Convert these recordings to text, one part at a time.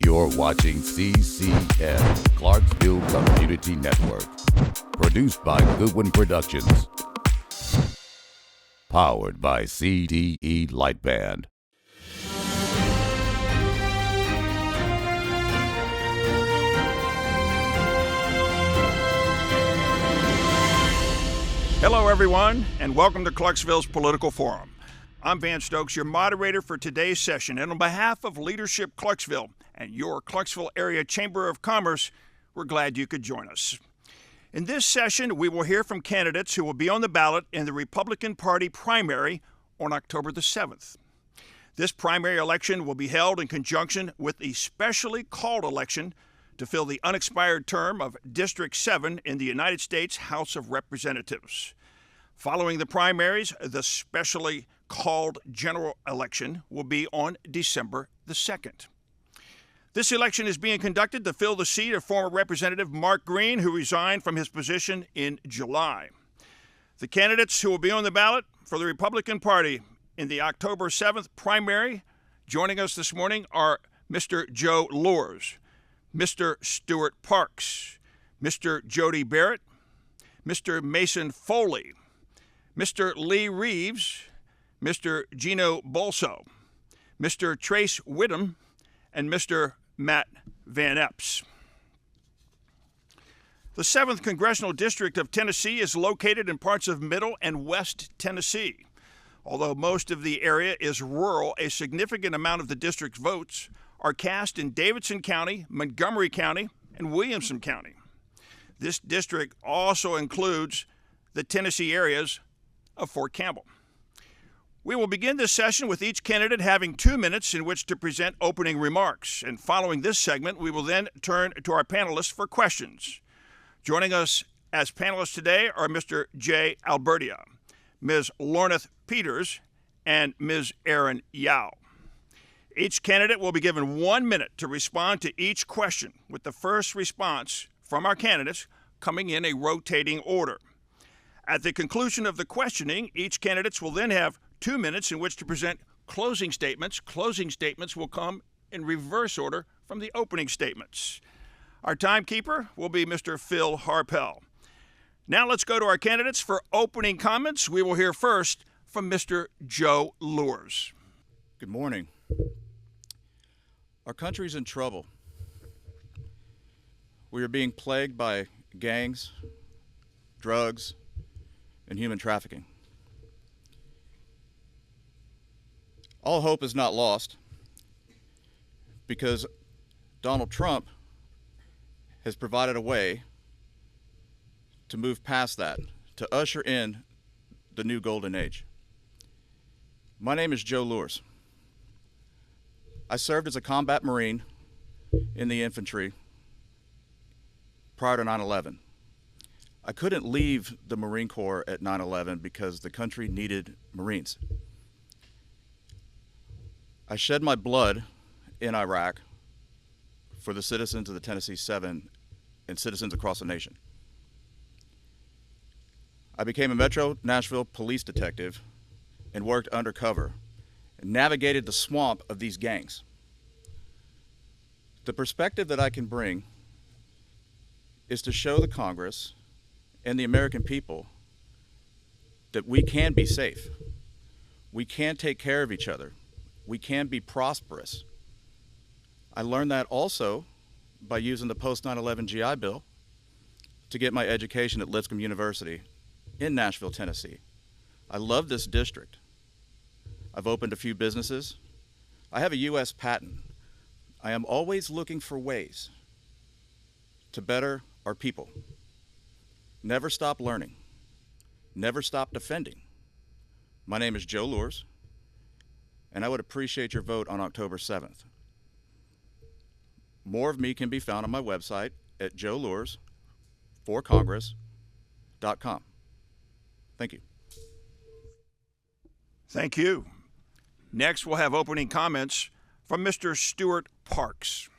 You're watching CCN, Clarksville Community Network. Produced by Goodwin Productions. Powered by CDE Lightband. Hello, everyone, and welcome to Clarksville's Political Forum. I'm Van Stokes, your moderator for today's session, and on behalf of Leadership Clarksville and your Clarksville Area Chamber of Commerce, we're glad you could join us. In this session, we will hear from candidates who will be on the ballot in the Republican Party primary on October the 7th. This primary election will be held in conjunction with a specially called election to fill the unexpired term of District 7 in the United States House of Representatives. Following the primaries, the specially called general election will be on December the 2nd. This election is being conducted to fill the seat of former Representative Mark Green, who resigned from his position in July. The candidates who will be on the ballot for the Republican Party in the October 7th primary joining us this morning are Mr. Joe Leurs, Mr. Stewart Parks, Mr. Jody Barrett, Mr. Mason Foley, Mr. Lee Reeves, Mr. Gino Bulso, Mr. Trace Wittum, and Mr. Matt Van Epps. The 7th Congressional District of Tennessee is located in parts of Middle and West Tennessee. Although most of the area is rural, a significant amount of the district's votes are cast in Davidson County, Montgomery County, and Williamson County. This district also includes the Tennessee areas of Fort Campbell. We will begin this session with each candidate having 2 minutes in which to present opening remarks. And following this segment, we will then turn to our panelists for questions. Joining us as panelists today are Mr. J. Albertia, Ms. Lorneth Peters, and Ms. Erin Yao. Each candidate will be given 1 minute to respond to each question, with the first response from our candidates coming in a rotating order. At the conclusion of the questioning, each candidate will then have 2 minutes in which to present closing statements. Closing statements will come in reverse order from the opening statements. Our timekeeper will be Mr. Phil Harpel. Now let's go to our candidates for opening comments. We will hear first from Mr. Joe Leurs. Good morning. Our country's in trouble. We are being plagued by gangs, drugs, and human trafficking. All hope is not lost because Donald Trump has provided a way to move past that, to usher in the new golden age. My name is Joe Leurs. I served as a combat Marine in the infantry prior to 9/11. I couldn't leave the Marine Corps at 9/11 because the country needed Marines. I shed my blood in Iraq for the citizens of the Tennessee 7 and citizens across the nation. I became a Metro Nashville police detective and worked undercover and navigated the swamp of these gangs. The perspective that I can bring is to show the Congress and the American people that we can be safe. We can take care of each other. We can be prosperous. I learned that also by using the post-9/11 GI Bill to get my education at Lipscomb University in Nashville, Tennessee. I love this district. I've opened a few businesses. I have a U.S. patent. I am always looking for ways to better our people. Never stop learning. Never stop defending. My name is Joe Leurs, and I would appreciate your vote on October 7th. More of me can be found on my website at joeleursforcongress.com. Thank you. Thank you. Next, we'll have opening comments from Mr. Stewart Parks.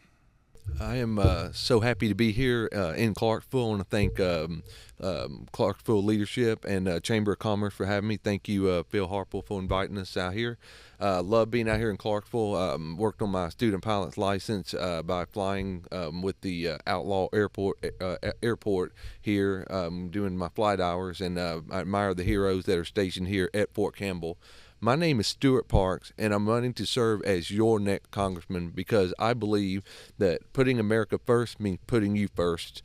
I am so happy to be here in Clarksville. I want to thank Clarksville leadership and Chamber of Commerce for having me. Thank you, Phil Harple, for inviting us out here. Love being out here in Clarksville. Worked on my student pilot's license by flying with the Outlaw Airport here, doing my flight hours, and I admire the heroes that are stationed here at Fort Campbell. My name is Stewart Parks, and I'm running to serve as your next congressman because I believe that putting America first means putting you first.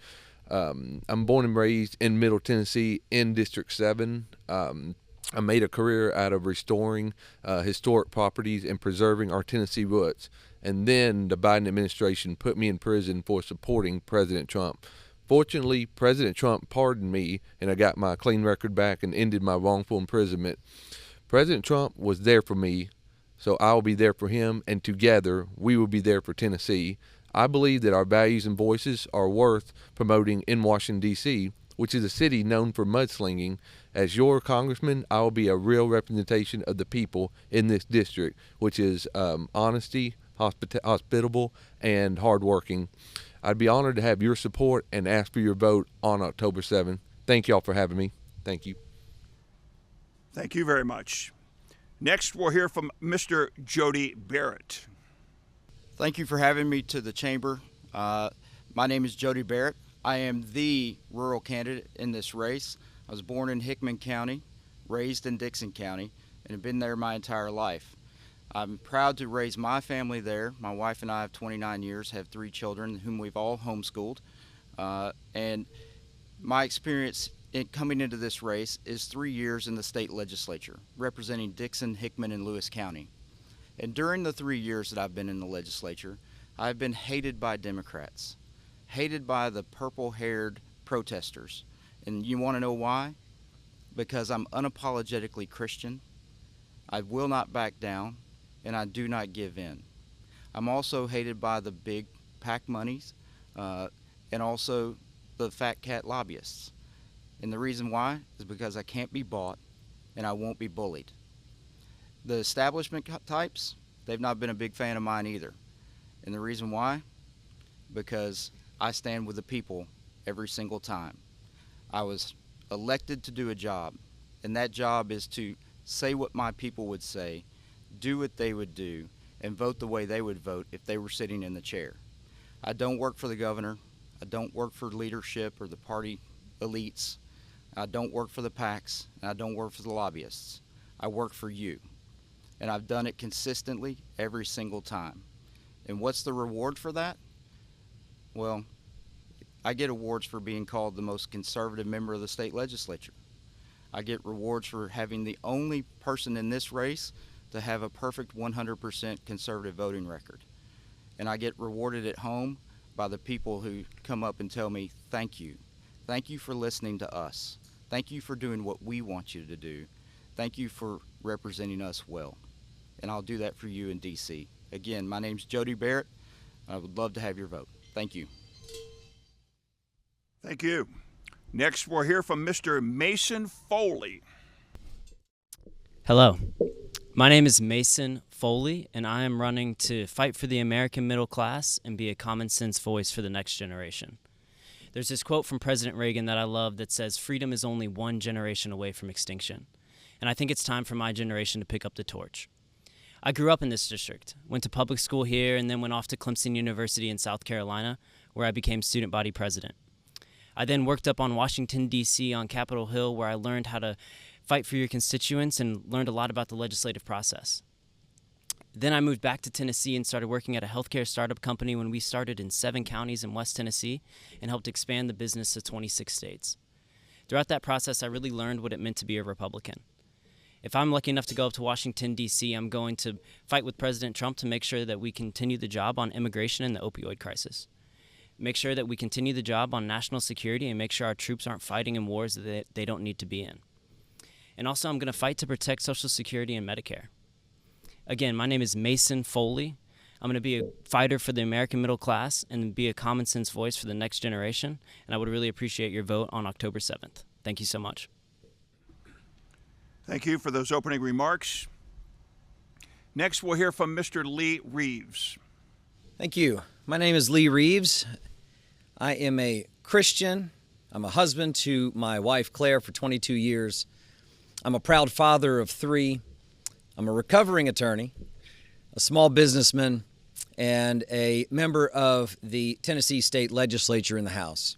I'm born and raised in Middle Tennessee in District 7. I made a career out of restoring historic properties and preserving our Tennessee roots. And then the Biden administration put me in prison for supporting President Trump. Fortunately, President Trump pardoned me, and I got my clean record back and ended my wrongful imprisonment. President Trump was there for me, so I will be there for him, and together we will be there for Tennessee. I believe that our values and voices are worth promoting in Washington, D.C., which is a city known for mudslinging. As your congressman, I will be a real representation of the people in this district, which is honesty, hospitable, and hardworking. I'd be honored to have your support and ask for your vote on October 7th. Thank y'all for having me. Thank you. Thank you very much. Next, we'll hear from Mr. Jody Barrett. Thank you for having me to the chamber. My name is Jody Barrett. I am the rural candidate in this race. I was born in Hickman County, raised in Dixon County, and have been there my entire life. I'm proud to raise my family there. My wife and I have 29 years, have 3 children, whom we've all homeschooled. And my experience in coming into this race is 3 years in the state legislature, representing Dixon, Hickman, and Lewis County. And during the 3 years that I've been in the legislature, I've been hated by Democrats, hated by the purple-haired protesters. And you want to know why? Because I'm unapologetically Christian, I will not back down, and I do not give in. I'm also hated by the big PAC monies and also the fat cat lobbyists. And the reason why is because I can't be bought and I won't be bullied. The establishment types, they've not been a big fan of mine either. And the reason why? Because I stand with the people every single time. I was elected to do a job, and that job is to say what my people would say, do what they would do, and vote the way they would vote if they were sitting in the chair. I don't work for the governor. I don't work for leadership or the party elites. I don't work for the PACs, and I don't work for the lobbyists. I work for you, and I've done it consistently every single time. And what's the reward for that? Well, I get awards for being called the most conservative member of the state legislature. I get rewards for having the only person in this race to have a perfect 100% conservative voting record. And I get rewarded at home by the people who come up and tell me, thank you. Thank you for listening to us. Thank you for doing what we want you to do. Thank you for representing us well. And I'll do that for you in D.C. Again, my name's Jody Barrett. I would love to have your vote. Thank you. Thank you. Next, we'll hear from Mr. Mason Foley. Hello. My name is Mason Foley, and I am running to fight for the American middle class and be a common sense voice for the next generation. There's this quote from President Reagan that I love that says, "Freedom is only one generation away from extinction." And I think it's time for my generation to pick up the torch. I grew up in this district, went to public school here, and then went off to Clemson University in South Carolina, where I became student body president. I then worked up on Washington, D.C. on Capitol Hill, where I learned how to fight for your constituents and learned a lot about the legislative process. Then I moved back to Tennessee and started working at a healthcare startup company when we started in 7 counties in West Tennessee and helped expand the business to 26 states. Throughout that process, I really learned what it meant to be a Republican. If I'm lucky enough to go up to Washington, D.C., I'm going to fight with President Trump to make sure that we continue the job on immigration and the opioid crisis. Make sure that we continue the job on national security and make sure our troops aren't fighting in wars that they don't need to be in. And also, I'm going to fight to protect Social Security and Medicare. Again, my name is Mason Foley. I'm going to be a fighter for the American middle class and be a common sense voice for the next generation. And I would really appreciate your vote on October 7th. Thank you so much. Thank you for those opening remarks. Next, we'll hear from Mr. Lee Reeves. Thank you. My name is Lee Reeves. I am a Christian. I'm a husband to my wife, Claire, for 22 years. I'm a proud father of 3. I'm a recovering attorney, a small businessman, and a member of the Tennessee State Legislature in the House.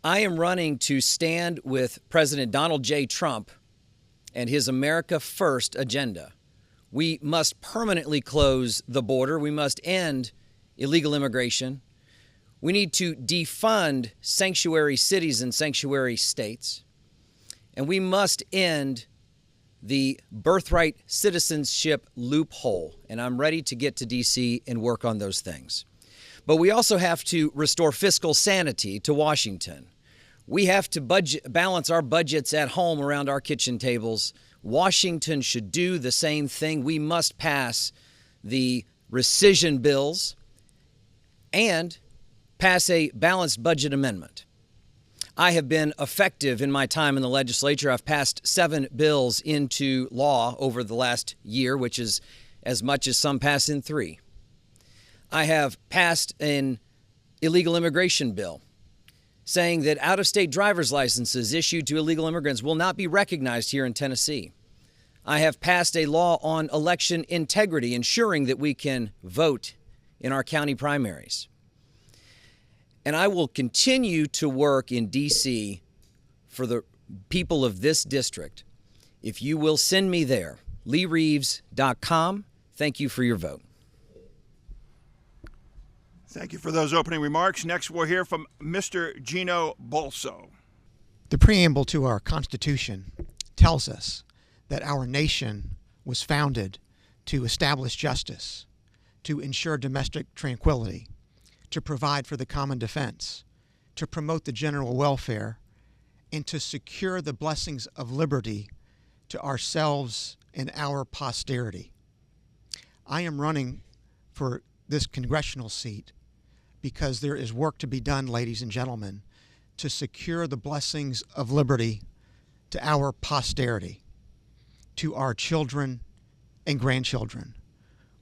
I am running to stand with President Donald J. Trump and his America First agenda. We must permanently close the border. We must end illegal immigration. We need to defund sanctuary cities and sanctuary states. And we must end the birthright citizenship loophole. And I'm ready to get to D.C. and work on those things. But we also have to restore fiscal sanity to Washington. We have to balance our budgets at home around our kitchen tables. Washington should do the same thing. We must pass the rescission bills and pass a balanced budget amendment. I have been effective in my time in the legislature. I've passed 7 bills into law over the last year, which is as much as some pass in 3. I have passed an illegal immigration bill saying that out-of-state driver's licenses issued to illegal immigrants will not be recognized here in Tennessee. I have passed a law on election integrity, ensuring that we can vote in our county primaries. And I will continue to work in D.C. for the people of this district. If you will send me there, LeeReeves.com. Thank you for your vote. Thank you for those opening remarks. Next, we'll hear from Mr. Gino Bulso. The preamble to our Constitution tells us that our nation was founded to establish justice, to ensure domestic tranquility, to provide for the common defense, to promote the general welfare, and to secure the blessings of liberty to ourselves and our posterity. I am running for this congressional seat because there is work to be done, ladies and gentlemen, to secure the blessings of liberty to our posterity, to our children and grandchildren.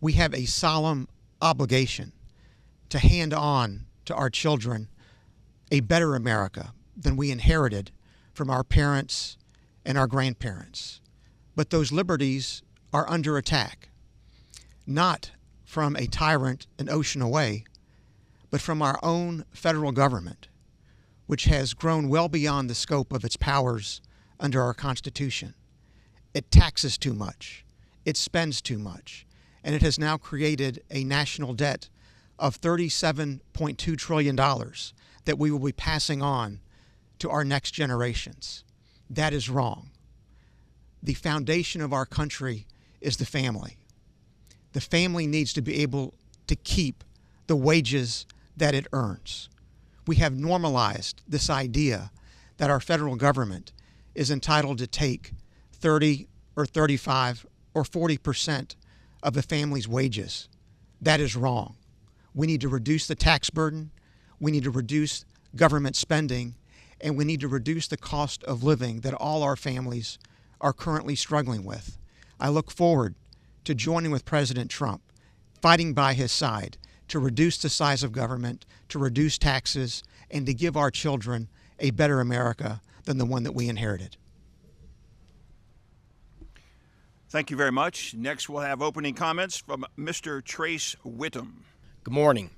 We have a solemn obligation to hand on to our children a better America than we inherited from our parents and our grandparents. But those liberties are under attack, not from a tyrant an ocean away, but from our own federal government, which has grown well beyond the scope of its powers under our Constitution. It taxes too much, it spends too much, and it has now created a national debt of $37.2 trillion that we will be passing on to our next generations. That is wrong. The foundation of our country is the family. The family needs to be able to keep the wages that it earns. We have normalized this idea that our federal government is entitled to take 30 or 35 or 40% of the family's wages. That is wrong. We need to reduce the tax burden, we need to reduce government spending, and we need to reduce the cost of living that all our families are currently struggling with. I look forward to joining with President Trump, fighting by his side to reduce the size of government, to reduce taxes, and to give our children a better America than the one that we inherited. Thank you very much. Next, we'll have opening comments from Mr. Trace Wittum. Good morning.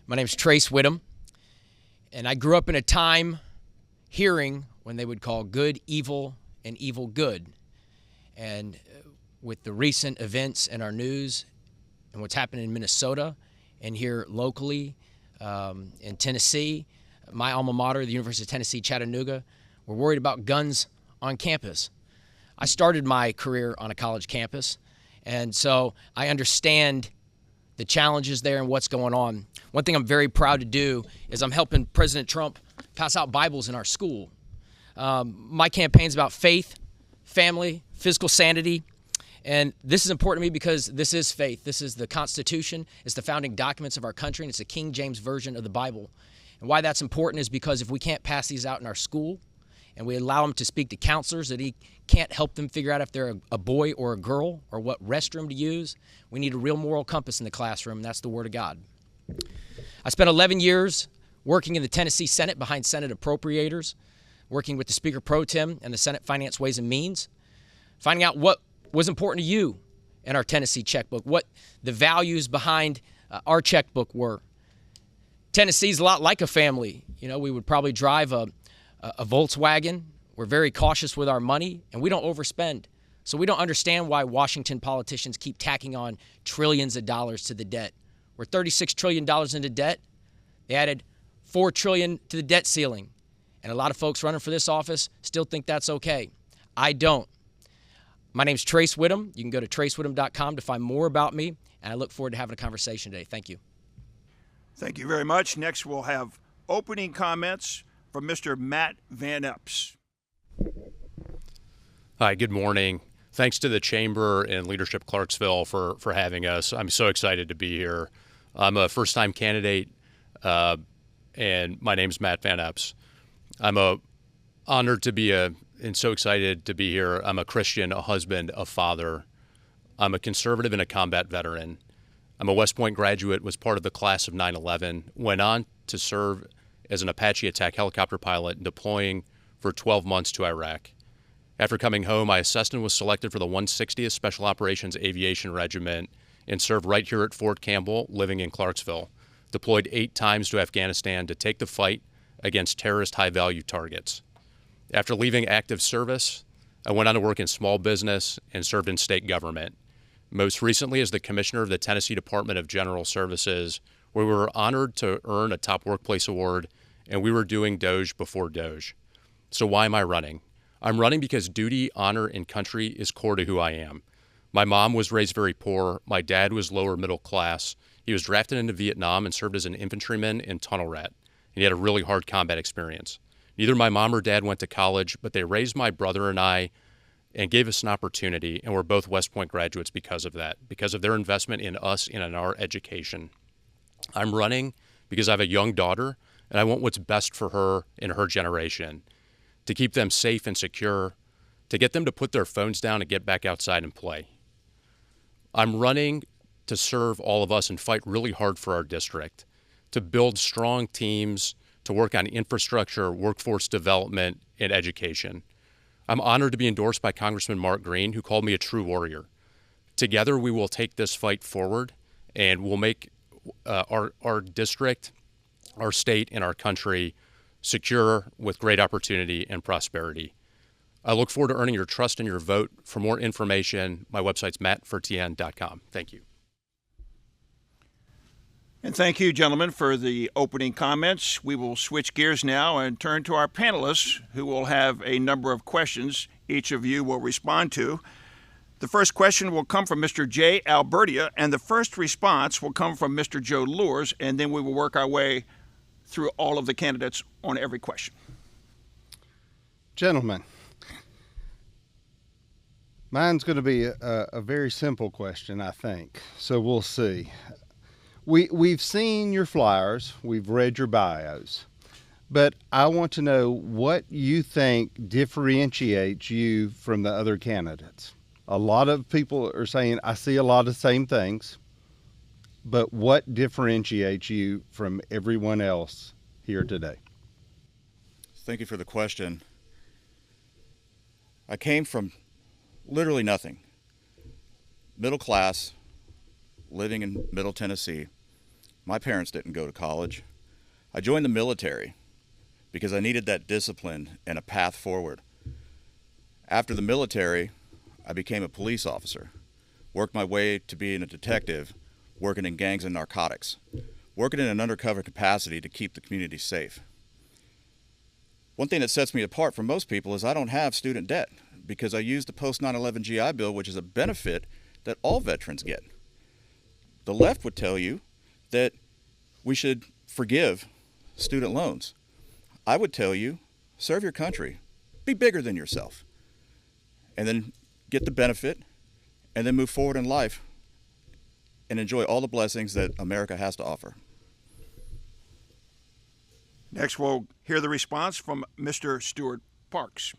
My name is Trace Wittum, and I grew up in a time hearing when they would call good evil and evil good. And with the recent events in our news and what's happening in Minnesota and here locally in Tennessee, my alma mater, the University of Tennessee, Chattanooga, we're worried about guns on campus. I started my career on a college campus, and so I understand the challenges there and what's going on. One thing I'm very proud to do is I'm helping President Trump pass out Bibles in our school. My campaign's about faith, family, physical sanity, and this is important to me because this is faith. This is the Constitution. It's the founding documents of our country, and it's the King James Version of the Bible. And why that's important is because if we can't pass these out in our school and we allow them to speak to counselors that he can't help them figure out if they're a boy or a girl or what restroom to use, we need a real moral compass in the classroom, and that's the Word of God. I spent 11 years working in the Tennessee Senate behind Senate appropriators, working with the Speaker Pro Tem and the Senate Finance Ways and Means, finding out what was important to you in our Tennessee checkbook, what the values behind our checkbook were. Tennessee's a lot like a family. You know, we would probably drive a Volkswagen. We're very cautious with our money, and we don't overspend. So we don't understand why Washington politicians keep tacking on trillions of dollars to the debt. We're $36 trillion into debt. They added $4 trillion to the debt ceiling. And a lot of folks running for this office still think that's okay. I don't. My name's Trace Wittum. You can go to tracewittum.com to find more about me, and I look forward to having a conversation today. Thank you. Thank you very much. Next, we'll have opening comments from Mr. Matt Van Epps. Hi, good morning. Thanks to the Chamber and Leadership Clarksville for having us. I'm so excited to be here. I'm a first-time candidate, and my name's Matt Van Epps. I'm honored to be and so excited to be here. I'm a Christian, a husband, a father. I'm a conservative and a combat veteran. I'm a West Point graduate, was part of the class of 9/11, went on to serve as an Apache attack helicopter pilot, deploying for 12 months to Iraq. After coming home, I assessed and was selected for the 160th Special Operations Aviation Regiment and served right here at Fort Campbell, living in Clarksville. Deployed 8 times to Afghanistan to take the fight against terrorist high-value targets. After leaving active service, I went on to work in small business and served in state government. Most recently as the Commissioner of the Tennessee Department of General Services, where we were honored to earn a Top Workplace Award, and we were doing Doge before Doge. So why am I running? I'm running because duty, honor, and country is core to who I am. My mom was raised very poor. My dad was lower middle class. He was drafted into Vietnam and served as an infantryman and tunnel rat, and he had a really hard combat experience. Neither my mom or dad went to college, but they raised my brother and I and gave us an opportunity, and we're both West Point graduates because of that, because of their investment in us and in our education. I'm running because I have a young daughter, and I want what's best for her and her generation, to keep them safe and secure, to get them to put their phones down and get back outside and play. I'm running to serve all of us and fight really hard for our district, to build strong teams, to work on infrastructure, workforce development, and education. I'm honored to be endorsed by Congressman Mark Green, who called me a true warrior. Together, we will take this fight forward, and we'll make our district, our state, and our country secure with great opportunity and prosperity. I look forward to earning your trust and your vote. For more information, my website's mattfortn.com. Thank you. And thank you, gentlemen, for the opening comments. We will switch gears now and turn to our panelists, who will have a number of questions each of you will respond to. The first question will come from Mr. J. Albertia, and the first response will come from Mr. Joe Leurs, and then we will work our way through all of the candidates on every question. Gentlemen, mine's going to be a very simple question, I think, so we'll see. We've seen your flyers, we've read your bios, but I want to know what you think differentiates you from the other candidates. A lot of people are saying, I see a lot of the same things, but what differentiates you from everyone else here today? Thank you for the question. I came from literally nothing. Middle class, living in Middle Tennessee. My parents didn't go to college. I joined the military because I needed that discipline and a path forward. After the military, I became a police officer, worked my way to being a detective, working in gangs and narcotics, working in an undercover capacity to keep the community safe. One thing that sets me apart from most people is I don't have student debt because I used the post-9/11 GI Bill, which is a benefit that all veterans get. The left would tell you that we should forgive student loans. I would tell you, serve your country, be bigger than yourself, and then get the benefit, and then move forward in life and enjoy all the blessings that America has to offer. Next, we'll hear the response from Mr. Stewart Parks.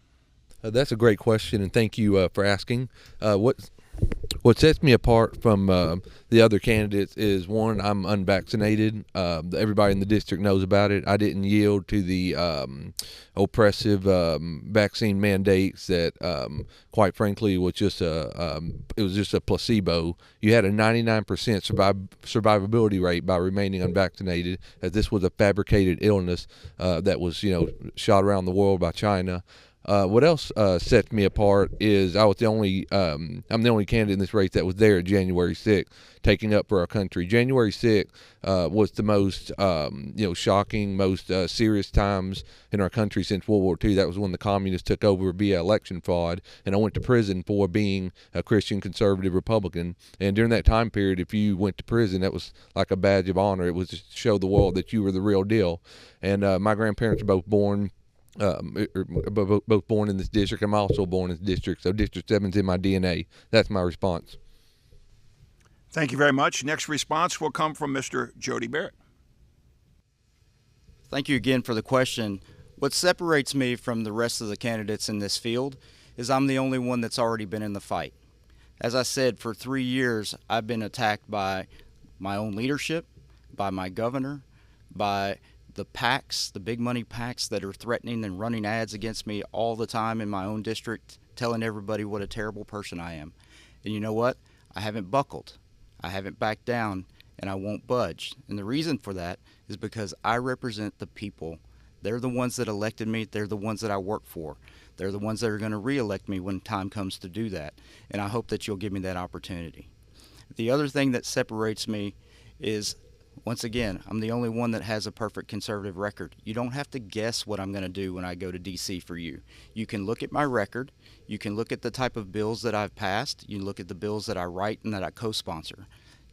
That's a great question, and thank you for asking. What What sets me apart from the other candidates is, one, I'm unvaccinated. Everybody in the district knows about it. I didn't yield to the oppressive vaccine mandates that, quite frankly, was just it was just a placebo. You had a 99% survivability rate by remaining unvaccinated, as this was a fabricated illness that was, shot around the world by China. What else sets me apart is I'm the only candidate in this race that was there at January 6th, taking up for our country. January 6th was the most shocking, most serious times in our country since World War II. That was when the communists took over via election fraud, and I went to prison for being a Christian conservative Republican. And during that time period, if you went to prison, that was like a badge of honor. It was to show the world that you were the real deal. And my grandparents are both born in this district. I'm also born in this district, so District 7's in my DNA. That's my response. Thank you very much. Next response will come from Mr. Jody Barrett. Thank you again for the question. What separates me from the rest of the candidates in this field is I'm the only one that's already been in the fight. As I said, for 3 years, I've been attacked by my own leadership, by my governor, by the PACs, the big money PACs that are threatening and running ads against me all the time in my own district, telling everybody what a terrible person I am. And you know what? I haven't buckled. I haven't backed down, and I won't budge. And the reason for that is because I represent the people. They're the ones that elected me. They're the ones that I work for. They're the ones that are going to re-elect me when time comes to do that. And I hope that you'll give me that opportunity. The other thing that separates me is, once again, I'm the only one that has a perfect conservative record. You don't have to guess what I'm going to do when I go to D.C. for you. You can look at my record. You can look at the type of bills that I've passed. You look at the bills that I write and that I co-sponsor.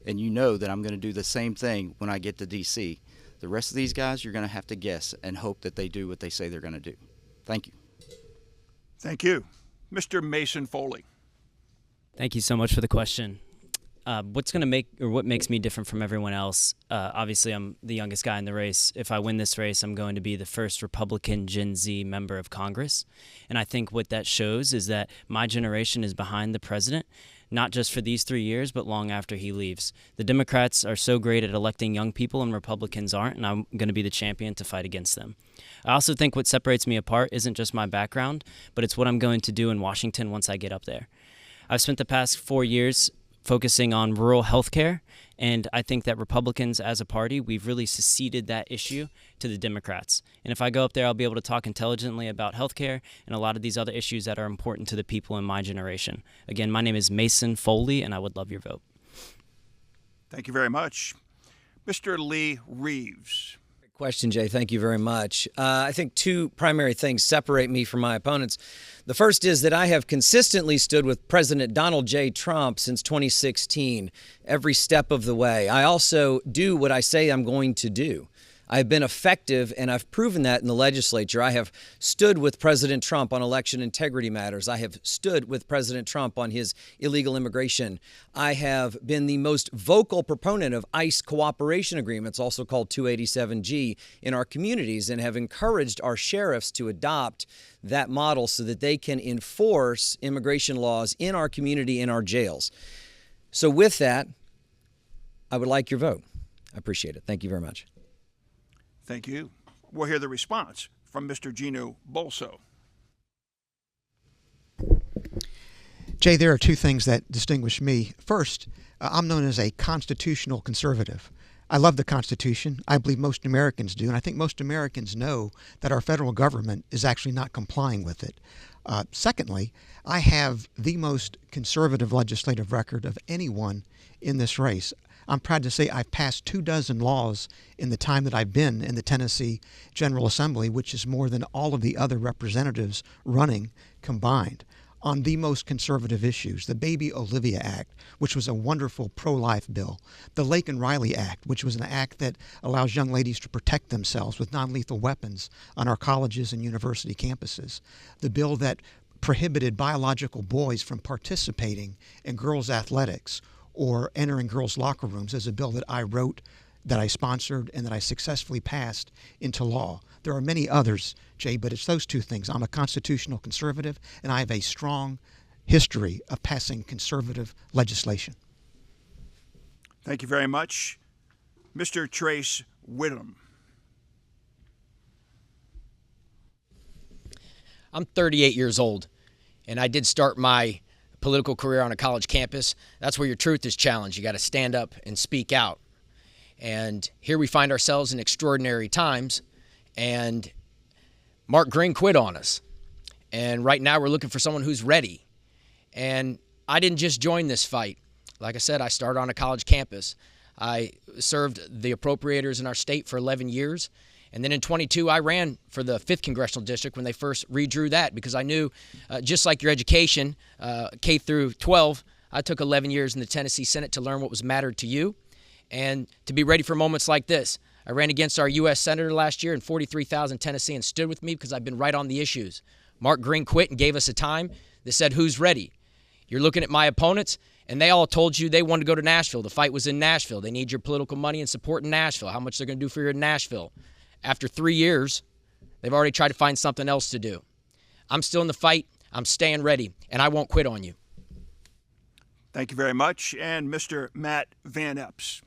And you know that I'm going to do the same thing when I get to D.C. The rest of these guys, you're going to have to guess and hope that they do what they say they're going to do. Thank you. Thank you. Mr. Mason Foley. Thank you so much for the question. What makes me different from everyone else? Obviously, I'm the youngest guy in the race. If I win this race, I'm going to be the first Republican Gen Z member of Congress. And I think what that shows is that my generation is behind the president, not just for these 3 years, but long after he leaves. The Democrats are so great at electing young people and Republicans aren't, and I'm going to be the champion to fight against them. I also think what separates me apart isn't just my background, but it's what I'm going to do in Washington once I get up there. I've spent the past 4 years focusing on rural health care, and I think that Republicans as a party, we've really seceded that issue to the Democrats. And if I go up there, I'll be able to talk intelligently about health care and a lot of these other issues that are important to the people in my generation. Again, my name is Mason Foley, and I would love your vote. Thank you very much. Mr. Lee Reeves. Great question, Jay. Thank you very much. I think two primary things separate me from my opponents. The first is that I have consistently stood with President Donald J. Trump since 2016, every step of the way. I also do what I say I'm going to do. I've been effective, and I've proven that in the legislature. I have stood with President Trump on election integrity matters. I have stood with President Trump on his illegal immigration. I have been the most vocal proponent of ICE cooperation agreements, also called 287G, in our communities, and have encouraged our sheriffs to adopt that model so that they can enforce immigration laws in our community, in our jails. So with that, I would like your vote. I appreciate it. Thank you very much. Thank you. We'll hear the response from Mr. Gino Bulso. Jay, there are two things that distinguish me. First, I'm known as a constitutional conservative. I love the Constitution. I believe most Americans do, and I think most Americans know that our federal government is actually not complying with it. Secondly, I have the most conservative legislative record of anyone in this race. I'm proud to say I've passed 24 laws in the time that I've been in the Tennessee General Assembly, which is more than all of the other representatives running combined, on the most conservative issues. The Baby Olivia Act, which was a wonderful pro-life bill. The Lake and Riley Act, which was an act that allows young ladies to protect themselves with non-lethal weapons on our colleges and university campuses. The bill that prohibited biological boys from participating in girls' athletics or entering girls' locker rooms, is a bill that I wrote, that I sponsored, and that I successfully passed into law. There are many others, Jay, but it's those two things. I'm a constitutional conservative, and I have a strong history of passing conservative legislation. Thank you very much. Mr. Trace Wittum. I'm 38 years old, and I did start my political career on a college campus. That's where your truth is challenged. You got to stand up and speak out. And here we find ourselves in extraordinary times, and Mark Green quit on us. And right now we're looking for someone who's ready. And I didn't just join this fight. Like I said, I started on a college campus. I served the appropriators in our state for 11 years. And then in 22, I ran for the 5th Congressional District when they first redrew that, because I knew, just like your education, K through 12, I took 11 years in the Tennessee Senate to learn what was mattered to you and to be ready for moments like this. I ran against our U.S. Senator last year, and 43,000 Tennesseans stood with me because I've been right on the issues. Mark Green quit and gave us a time that said, who's ready? You're looking at my opponents, and they all told you they wanted to go to Nashville. The fight was in Nashville. They need your political money and support in Nashville, how much they're going to do for you in Nashville. After 3 years, they've already tried to find something else to do. I'm still in the fight. I'm staying ready, and I won't quit on you. Thank you very much. And Mr. Matt Van Epps.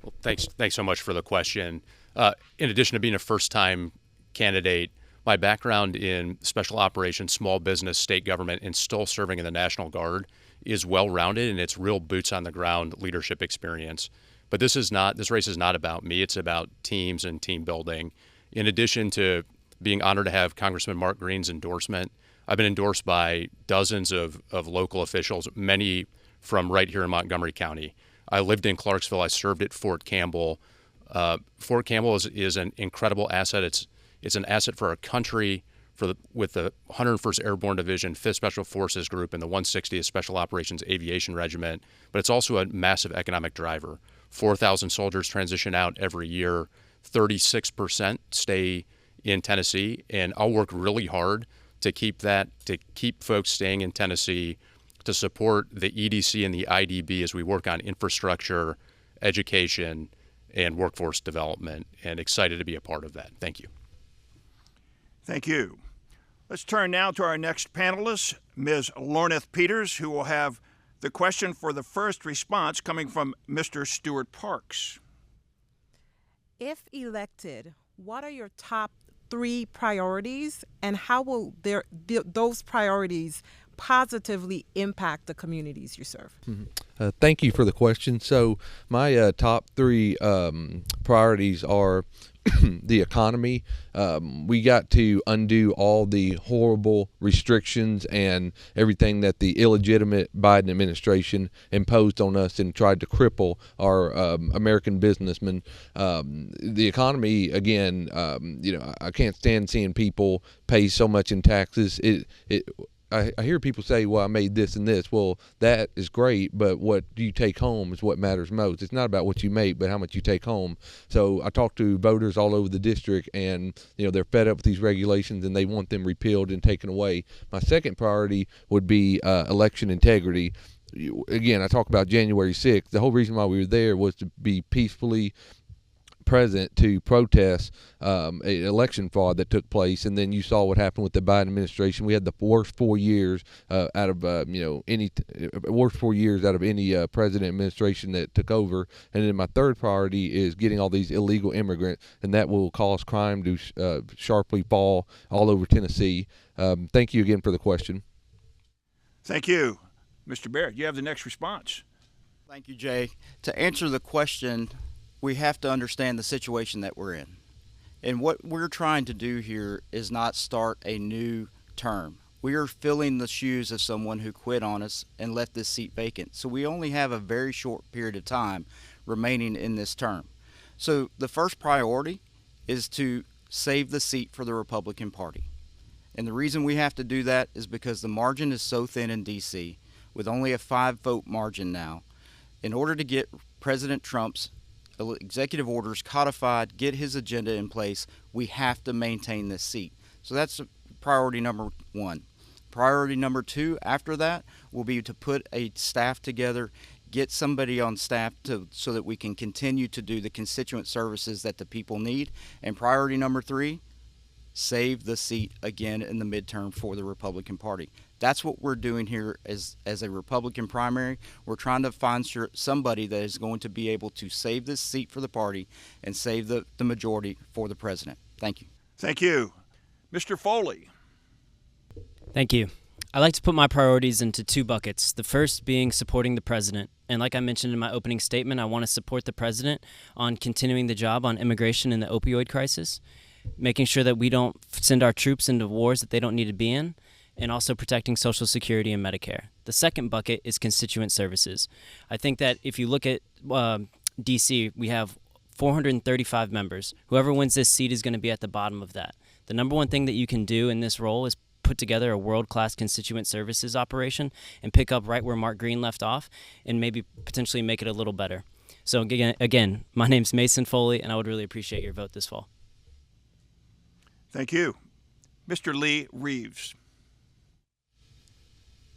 Well, thanks so much for the question. In addition to being a first-time candidate, my background in special operations, small business, state government, and still serving in the National Guard is well-rounded, and it's real boots-on-the-ground leadership experience. But this race is not about me. It's about teams and team building. In addition to being honored to have Congressman Mark Green's endorsement, I've been endorsed by dozens of local officials, many from right here in Montgomery County. I lived in Clarksville. I served at Fort Campbell. Fort Campbell is an incredible asset. It's an asset for our country, with the 101st Airborne Division, 5th Special Forces Group, and the 160th Special Operations Aviation Regiment. But it's also a massive economic driver. 4,000 soldiers transition out every year. 36% stay in Tennessee, and I'll work really hard to keep folks staying in Tennessee, to support the EDC and the IDB as we work on infrastructure, education, and workforce development, and excited to be a part of that. Thank you. Thank you. Let's turn now to our next panelist, Ms. Lorneth Peters, who will have the question for the first response coming from Mr. Stewart Parks. If elected, what are your top 3 priorities, and how will those priorities positively impact the communities you serve? Mm-hmm. Thank you for the question. So my top 3 priorities are the economy. We got to undo all the horrible restrictions and everything that the illegitimate Biden administration imposed on us and tried to cripple our American businessmen. The economy, again, I can't stand seeing people pay so much in taxes. I hear people say, well, I made this and this. Well, that is great, but what you take home is what matters most. It's not about what you make, but how much you take home. So I talk to voters all over the district, and they're fed up with these regulations, and they want them repealed and taken away. My second priority would be election integrity. Again, I talk about January 6th. The whole reason why we were there was to be peacefully present to protest an election fraud that took place, and then you saw what happened with the Biden administration. We had the worst 4 years out of any president administration that took over. And then my third priority is getting all these illegal immigrants, and that will cause crime to sharply fall all over Tennessee. Thank you again for the question. Thank you. Mr. Barrett, you have the next response. Thank you, Jay. To answer the question, we have to understand the situation that we're in. And what we're trying to do here is not start a new term. We are filling the shoes of someone who quit on us and left this seat vacant. So we only have a very short period of time remaining in this term. So the first priority is to save the seat for the Republican Party. And the reason we have to do that is because the margin is so thin in D.C., with only a 5-vote margin now. In order to get President Trump's executive orders codified, get his agenda in place, we have to maintain this seat. So that's priority number 1. Priority number 2 after that will be to put a staff together, get somebody on staff so that we can continue to do the constituent services that the people need. And priority number 3, save the seat again in the midterm for the Republican Party. That's what we're doing here as a Republican primary. We're trying to find somebody that is going to be able to save this seat for the party and save the majority for the president. Thank you. Thank you. Mr. Foley. Thank you. I like to put my priorities into two buckets. The first being supporting the president. And like I mentioned in my opening statement, I want to support the president on continuing the job on immigration and the opioid crisis, making sure that we don't send our troops into wars that they don't need to be in, and also protecting Social Security and Medicare. The second bucket is constituent services. I think that if you look at D.C., we have 435 members. Whoever wins this seat is going to be at the bottom of that. The number one thing that you can do in this role is put together a world-class constituent services operation and pick up right where Mark Green left off and maybe potentially make it a little better. So again, my name's Mason Foley, and I would really appreciate your vote this fall. Thank you. Mr. Lee Reeves.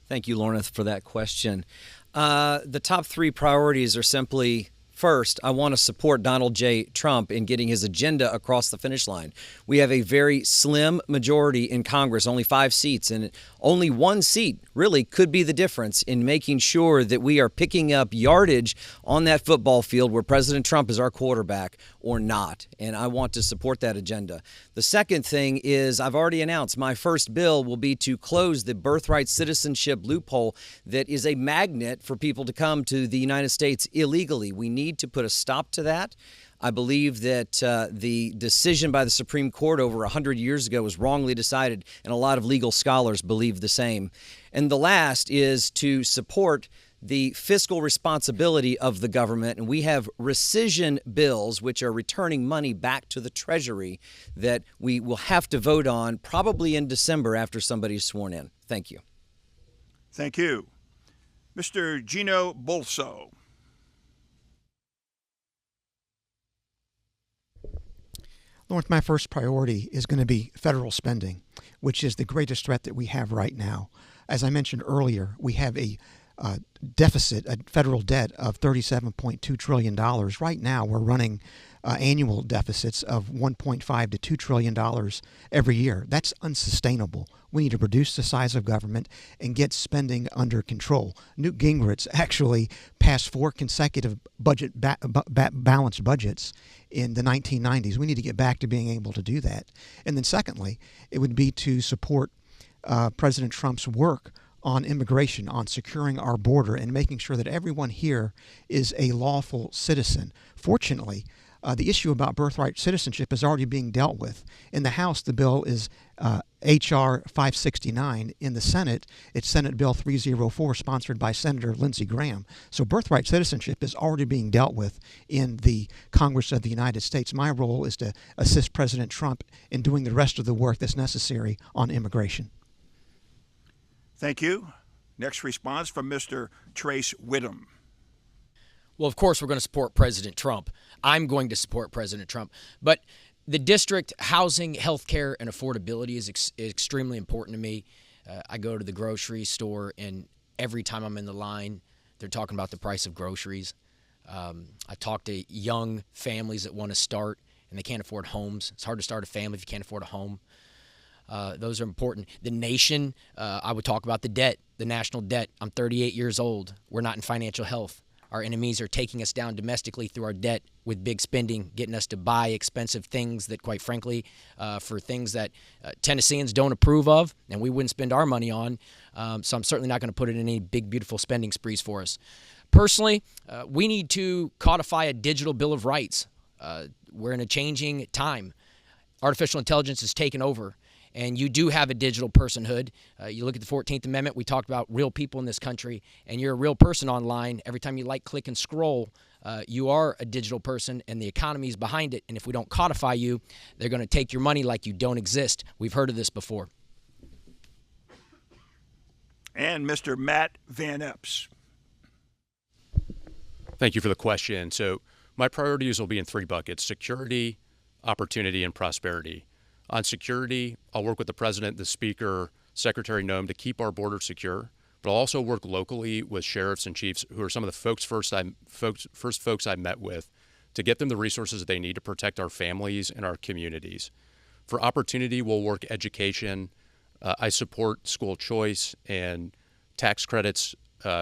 Thank you, Lorneth, for that question. The top three priorities are simply, first, I want to support Donald J. Trump in getting his agenda across the finish line. We have a very slim majority in Congress, only 5 seats, and only 1 seat really could be the difference in making sure that we are picking up yardage on that football field where President Trump is our quarterback or not. And I want to support that agenda. The second thing is I've already announced my first bill will be to close the birthright citizenship loophole that is a magnet for people to come to the United States illegally. We need to put a stop to that. I believe that the decision by the Supreme Court over 100 years ago was wrongly decided, and a lot of legal scholars believe the same. And the last is to support the fiscal responsibility of the government, and we have rescission bills, which are returning money back to the Treasury, that we will have to vote on probably in December after somebody's sworn in. Thank you. Thank you. Mr. Gino Bulso. Lawrence, my first priority is going to be federal spending, which is the greatest threat that we have right now. As I mentioned earlier, we have a deficit, a federal debt of $37.2 trillion. Right now, we're running annual deficits of $1.5 to $2 trillion every year. That's unsustainable. We need to reduce the size of government and get spending under control. Newt Gingrich actually passed 4 consecutive balanced budgets in the 1990s. We need to get back to being able to do that. And then secondly, it would be to support President Trump's work on immigration, on securing our border, and making sure that everyone here is a lawful citizen. Fortunately, the issue about birthright citizenship is already being dealt with. In the House, the bill is H.R. 569. In the Senate, it's Senate Bill 304, sponsored by Senator Lindsey Graham. So birthright citizenship is already being dealt with in the Congress of the United States. My role is to assist President Trump in doing the rest of the work that's necessary on immigration. Thank you. Next response from Mr. Trace Wittum. Well, of course, we're going to support President Trump. I'm going to support President Trump. But the district, housing, health care, and affordability is extremely important to me. I go to the grocery store, and every time I'm in the line, they're talking about the price of groceries. I talk to young families that want to start, and they can't afford homes. It's hard to start a family if you can't afford a home. Those are important. The nation, I would talk about the debt, the national debt. I'm 38 years old. We're not in financial health. Our enemies are taking us down domestically through our debt with big spending, getting us to buy expensive things that, quite frankly, for things that Tennesseans don't approve of and we wouldn't spend our money on. So I'm certainly not going to put it in any big, beautiful spending sprees for us. Personally, we need to codify a digital Bill of Rights. We're in a changing time. Artificial intelligence has taken over. And you do have a digital personhood. You look at the 14th Amendment, we talked about real people in this country, and you're a real person online. Every time you like, click, and scroll, you are a digital person, and the economy is behind it. And if we don't codify you, they're going to take your money like you don't exist. We've heard of this before. And Mr. Matt Van Epps. Thank you for the question. So my priorities will be in 3 buckets: security, opportunity, and prosperity. On security, I'll work with the President, the Speaker, Secretary Noem to keep our border secure, but I'll also work locally with sheriffs and chiefs, who are some of the first folks I met with, to get them the resources they need to protect our families and our communities. For opportunity, we'll work education, I support school choice and tax credits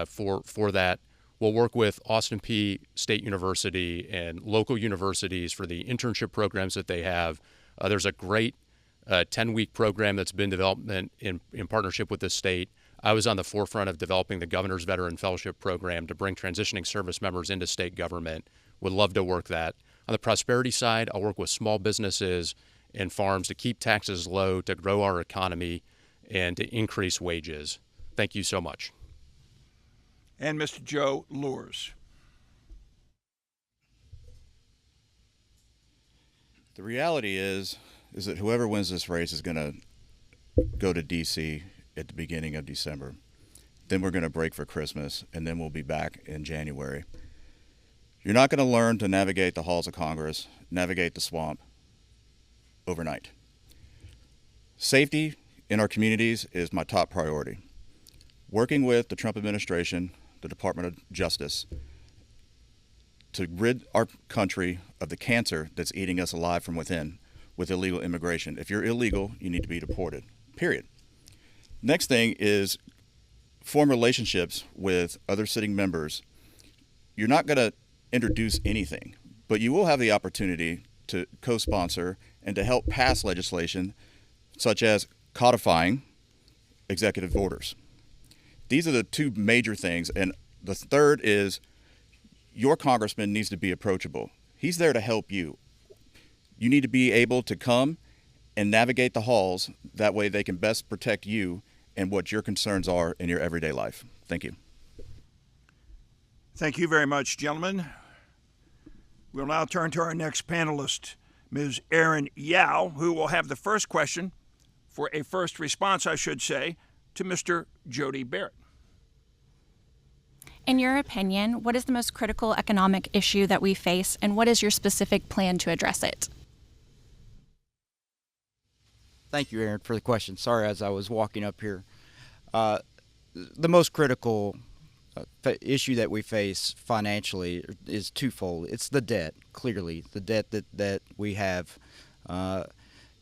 for that. We'll work with Austin Peay State University and local universities for the internship programs that they have. There's a great 10-week program that's been developed in partnership with the state. I was on the forefront of developing the Governor's Veteran Fellowship Program to bring transitioning service members into state government. Would love to work that. On the prosperity side, I'll work with small businesses and farms to keep taxes low, to grow our economy, and to increase wages. Thank you so much. And Mr. Joe Leurs. The reality is that whoever wins this race is going to go to D.C. at the beginning of December. Then we're going to break for Christmas, and then we'll be back in January. You're not going to learn to navigate the halls of Congress, navigate the swamp overnight. Safety in our communities is my top priority. Working with the Trump administration, the Department of Justice, to rid our country of the cancer that's eating us alive from within with illegal immigration. If you're illegal, you need to be deported, period. Next thing is form relationships with other sitting members. You're not going to introduce anything, but you will have the opportunity to co-sponsor and to help pass legislation such as codifying executive orders. These are the two major things. And the third is your congressman needs to be approachable. He's there to help you. You need to be able to come and navigate the halls. That way they can best protect you and what your concerns are in your everyday life. Thank you. Thank you very much, gentlemen. We'll now turn to our next panelist, Ms. Erin Yao, who will have the first question for a first response, I should say, to Mr. Jody Barrett. In your opinion, what is the most critical economic issue that we face, and what is your specific plan to address it? Thank you, Erin, for the question. Sorry, as I was walking up here. The most critical issue that we face financially is twofold. It's the debt, clearly, the debt that we have.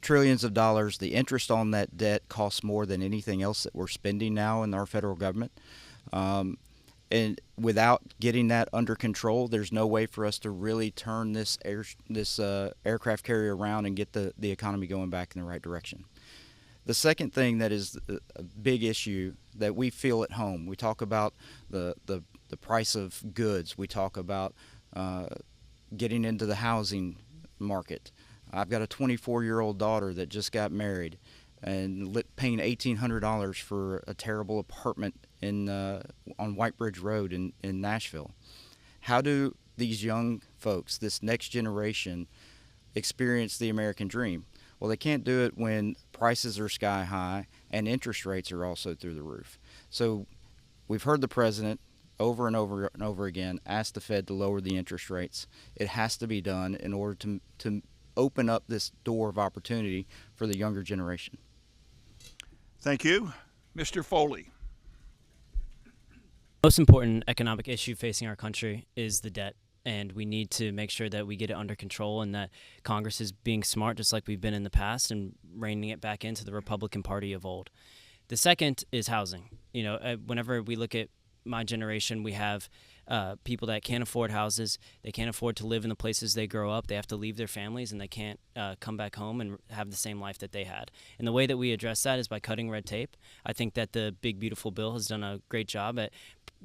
Trillions of dollars. The interest on that debt costs more than anything else that we're spending now in our federal government. And without getting that under control, there's no way for us to really turn this aircraft carrier around and get the economy going back in the right direction. The second thing that is a big issue that we feel at home, we talk about the price of goods. We talk about getting into the housing market. I've got a 24-year-old daughter that just got married and paying $1,800 for a terrible apartment on White Bridge Road in Nashville. How do these young folks, this next generation, experience the American dream? Well, they can't do it when prices are sky high and interest rates are also through the roof. So we've heard the president over and over and over again ask the Fed to lower the interest rates. It has to be done in order to open up this door of opportunity for the younger generation. Thank you. Mr. Foley. Most important economic issue facing our country is the debt, and we need to make sure that we get it under control and that Congress is being smart, just like we've been in the past, and reining it back into the Republican Party of old. The second is housing. Whenever we look at my generation, we have people that can't afford houses. They can't afford to live in the places they grow up. They have to leave their families, and they can't come back home and have the same life that they had. And the way that we address that is by cutting red tape. I think that the Big Beautiful Bill has done a great job at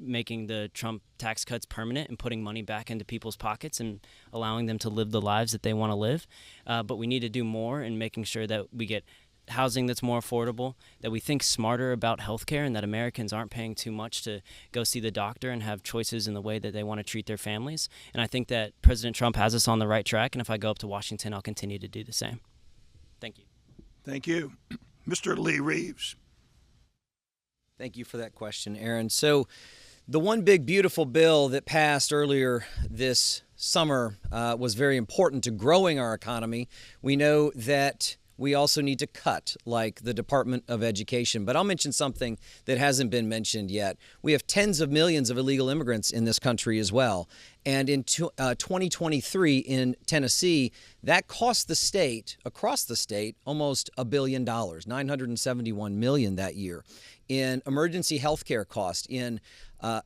making the Trump tax cuts permanent and putting money back into people's pockets and allowing them to live the lives that they want to live. But we need to do more in making sure that we get housing that's more affordable, that we think smarter about healthcare, and that Americans aren't paying too much to go see the doctor and have choices in the way that they want to treat their families. And I think that President Trump has us on the right track, and if I go up to Washington, I'll continue to do the same. Thank you. Thank you. Mr. Lee Reeves. Thank you for that question, Erin. So the one big beautiful bill that passed earlier this summer was very important to growing our economy. We know that we also need to cut, like the Department of Education. But I'll mention something that hasn't been mentioned yet. We have tens of millions of illegal immigrants in this country as well. And in 2023 in Tennessee, that cost the state, across the state, almost $1 billion, $971 million that year, in emergency health care cost, in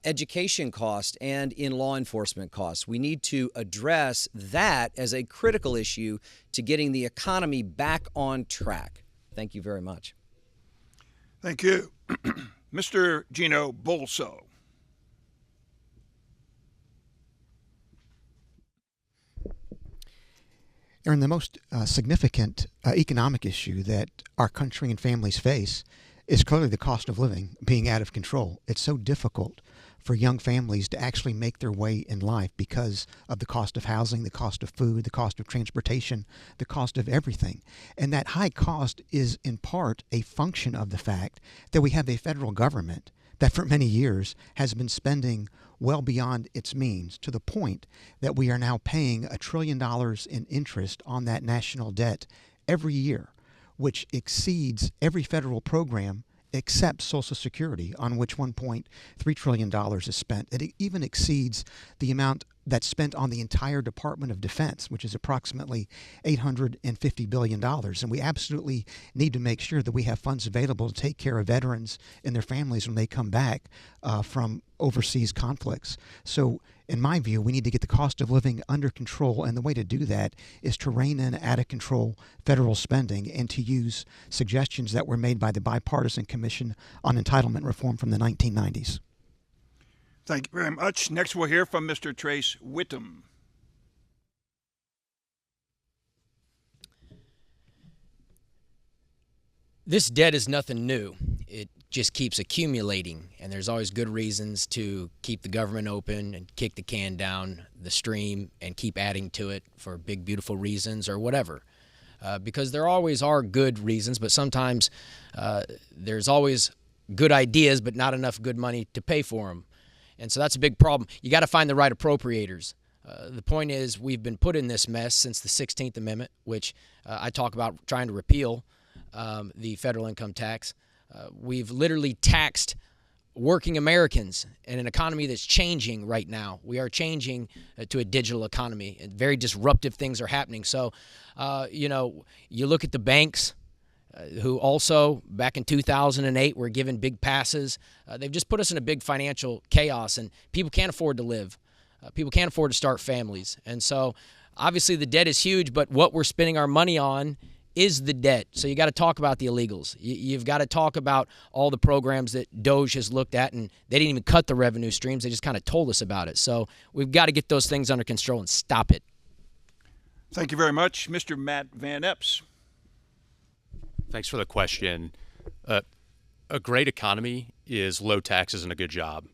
education cost, and in law enforcement costs. We need to address that as a critical issue to getting the economy back on track. Thank you very much. Thank you. Mr. Gino Bulso. Erin, the most significant economic issue that our country and families face is clearly the cost of living being out of control. It's so difficult for young families to actually make their way in life because of the cost of housing, the cost of food, the cost of transportation, the cost of everything. And that high cost is in part a function of the fact that we have a federal government that for many years has been spending well beyond its means, to the point that we are now paying $1 trillion in interest on that national debt every year, which exceeds every federal program except Social Security, on which $1.3 trillion is spent. It even exceeds the amount that's spent on the entire Department of Defense, which is approximately $850 billion. And we absolutely need to make sure that we have funds available to take care of veterans and their families when they come back from overseas conflicts. So in my view, we need to get the cost of living under control, and the way to do that is to rein in out-of-control federal spending and to use suggestions that were made by the Bipartisan Commission on Entitlement Reform from the 1990s. Thank you very much. Next, we'll hear from Mr. Trace Wittum. This debt is nothing new. It just keeps accumulating, and there's always good reasons to keep the government open and kick the can down the stream and keep adding to it for big, beautiful reasons or whatever. Because there always are good reasons, but sometimes there's always good ideas but not enough good money to pay for them. And so that's a big problem. You got to find the right appropriators. The point is, we've been put in this mess since the 16th Amendment, which I talk about trying to repeal the federal income tax. We've literally taxed working Americans in an economy that's changing right now. We are changing to a digital economy, and very disruptive things are happening. So, you look at the banks, who also, back in 2008, were given big passes. They've just put us in a big financial chaos, and people can't afford to live. People can't afford to start families. And so, obviously, the debt is huge, but what we're spending our money on is the debt. So you got to talk about the illegals. You've got to talk about all the programs that DOJ has looked at, and they didn't even cut the revenue streams. They just kind of told us about it. So we've got to get those things under control and stop it. Thank you very much. Mr. Matt Van Epps. Thanks for the question. A great economy is low taxes and a good job.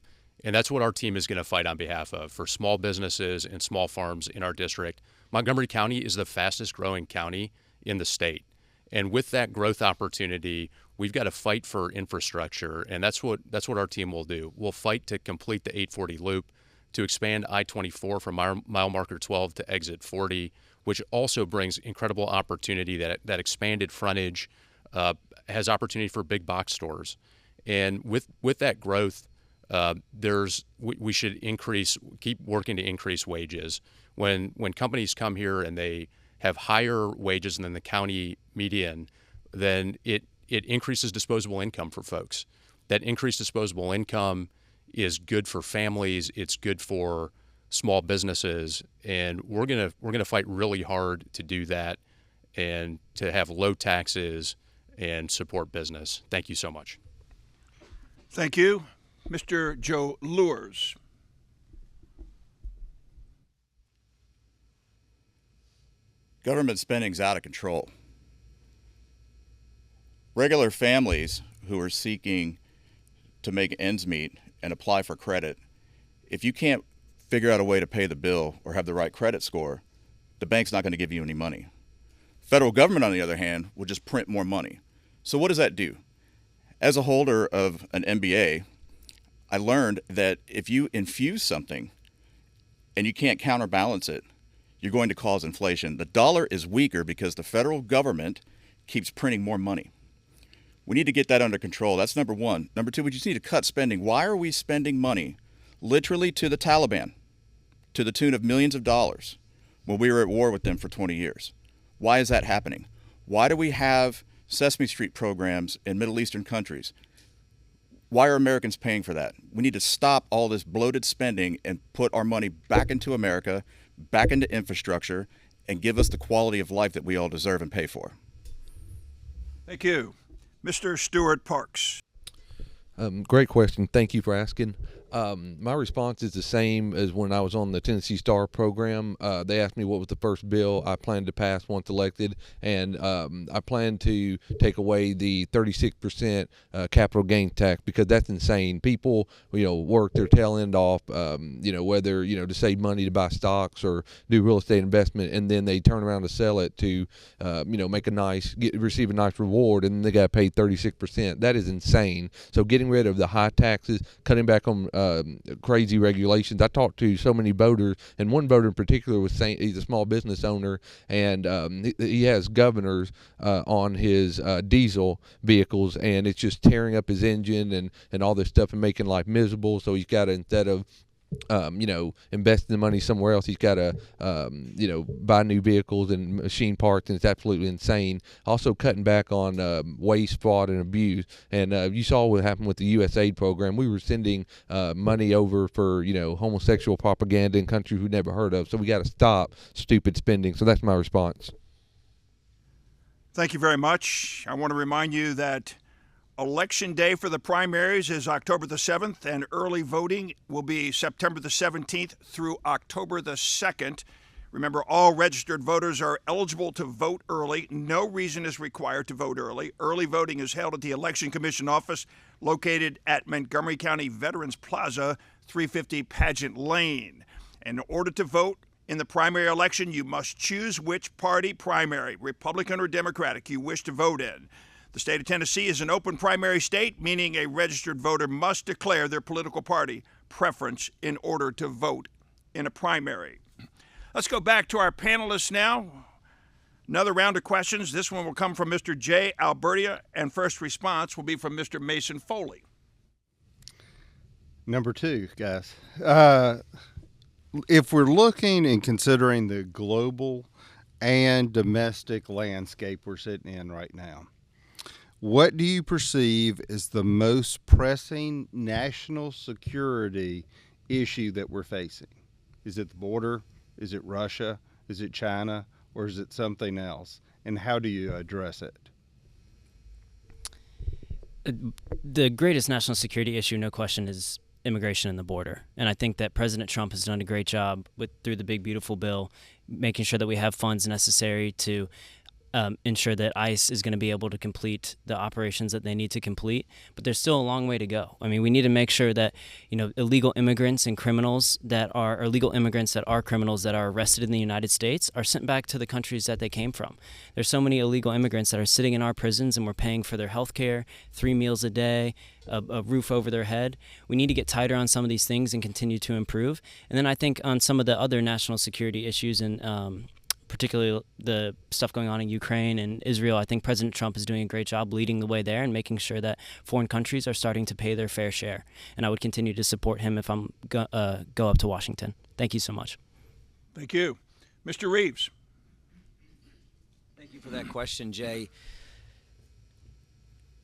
And that's what our team is going to fight on behalf of for small businesses and small farms in our district. Montgomery County is the fastest growing county in the state. And with that growth opportunity, we've got to fight for infrastructure. And that's what our team will do. We'll fight to complete the 840 loop, to expand I-24 from mile marker 12 to exit 40, which also brings incredible opportunity. That expanded frontage has opportunity for big box stores. And with that growth, we should keep working to increase wages. When companies come here and they have higher wages than the county median, then it increases disposable income for folks. That increased disposable income is good for families. It's good for small businesses, and we're gonna fight really hard to do that and to have low taxes and support business. Thank you so much. Thank you. Mr. Joe Leurs. Government spending's out of control. Regular families who are seeking to make ends meet and apply for credit, if you can't figure out a way to pay the bill or have the right credit score, the bank's not going to give you any money. Federal government, on the other hand, will just print more money. So what does that do? As a holder of an MBA, I learned that if you infuse something and you can't counterbalance it, you're going to cause inflation. The dollar is weaker because the federal government keeps printing more money. We need to get that under control. That's number one. Number two, we just need to cut spending. Why are we spending money literally to the Taliban? to the tune of millions of dollars when we were at war with them for 20 years. Why is that happening? Why do we have Sesame Street programs in Middle Eastern countries? Why are Americans paying for that? We need to stop all this bloated spending and put our money back into America, back into infrastructure, and give us the quality of life that we all deserve and pay for. Thank you. Mr. Stewart Parks. Great question. Thank you for asking. My response is the same as when I was on the Tennessee Star program. They asked me what was the first bill I planned to pass once elected, and I plan to take away the 36% capital gains tax, because that's insane. People, work their tail end off, whether, to save money to buy stocks or do real estate investment, and then they turn around to sell it to, receive a nice reward, and then they got paid 36%. That is insane. So getting rid of the high taxes, cutting back on crazy regulations. I talked to so many voters, and one voter in particular was saying he's a small business owner, and he has governors on his diesel vehicles, and it's just tearing up his engine and all this stuff and making life miserable. So he's got to, instead of investing the money somewhere else, he's got to, buy new vehicles and machine parts, and it's absolutely insane. Also cutting back on waste, fraud, and abuse. And you saw what happened with the USAID program. We were sending money over for, homosexual propaganda in countries we've never heard of. So we got to stop stupid spending. So that's my response. Thank you very much. I want to remind you that Election day for the primaries is October the 7th, and early voting will be September the 17th through October the 2nd. Remember, all registered voters are eligible to vote early. No reason is required to vote early. Early voting is held at the Election Commission office located at Montgomery County Veterans Plaza, 350 Pageant Lane. In order to vote in the primary election, you must choose which party primary, Republican or Democratic, you wish to vote in. The state of Tennessee is an open primary state, meaning a registered voter must declare their political party preference in order to vote in a primary. Let's go back to our panelists now. Another round of questions. This one will come from Mr. J. Albertia, and first response will be from Mr. Mason Foley. Number two, guys. If we're looking and considering the global and domestic landscape we're sitting in right now, what do you perceive as the most pressing national security issue that we're facing? Is it the border? Is it Russia? Is it China? Or is it something else? And how do you address it? The greatest national security issue, no question, is immigration and the border. And I think that President Trump has done a great job through the Big Beautiful Bill, making sure that we have funds necessary to ensure that ICE is going to be able to complete the operations that they need to complete. But there's still a long way to go. I mean, we need to make sure that, illegal immigrants and criminals or legal immigrants that are criminals that are arrested in the United States are sent back to the countries that they came from. There's so many illegal immigrants that are sitting in our prisons, and we're paying for their health care, 3 meals a day, a roof over their head. We need to get tighter on some of these things and continue to improve. And then I think on some of the other national security issues and particularly the stuff going on in Ukraine and Israel, I think President Trump is doing a great job leading the way there and making sure that foreign countries are starting to pay their fair share. And I would continue to support him if I'm go up to Washington. Thank you so much. Thank you. Mr. Reeves. Thank you for that question, Jay.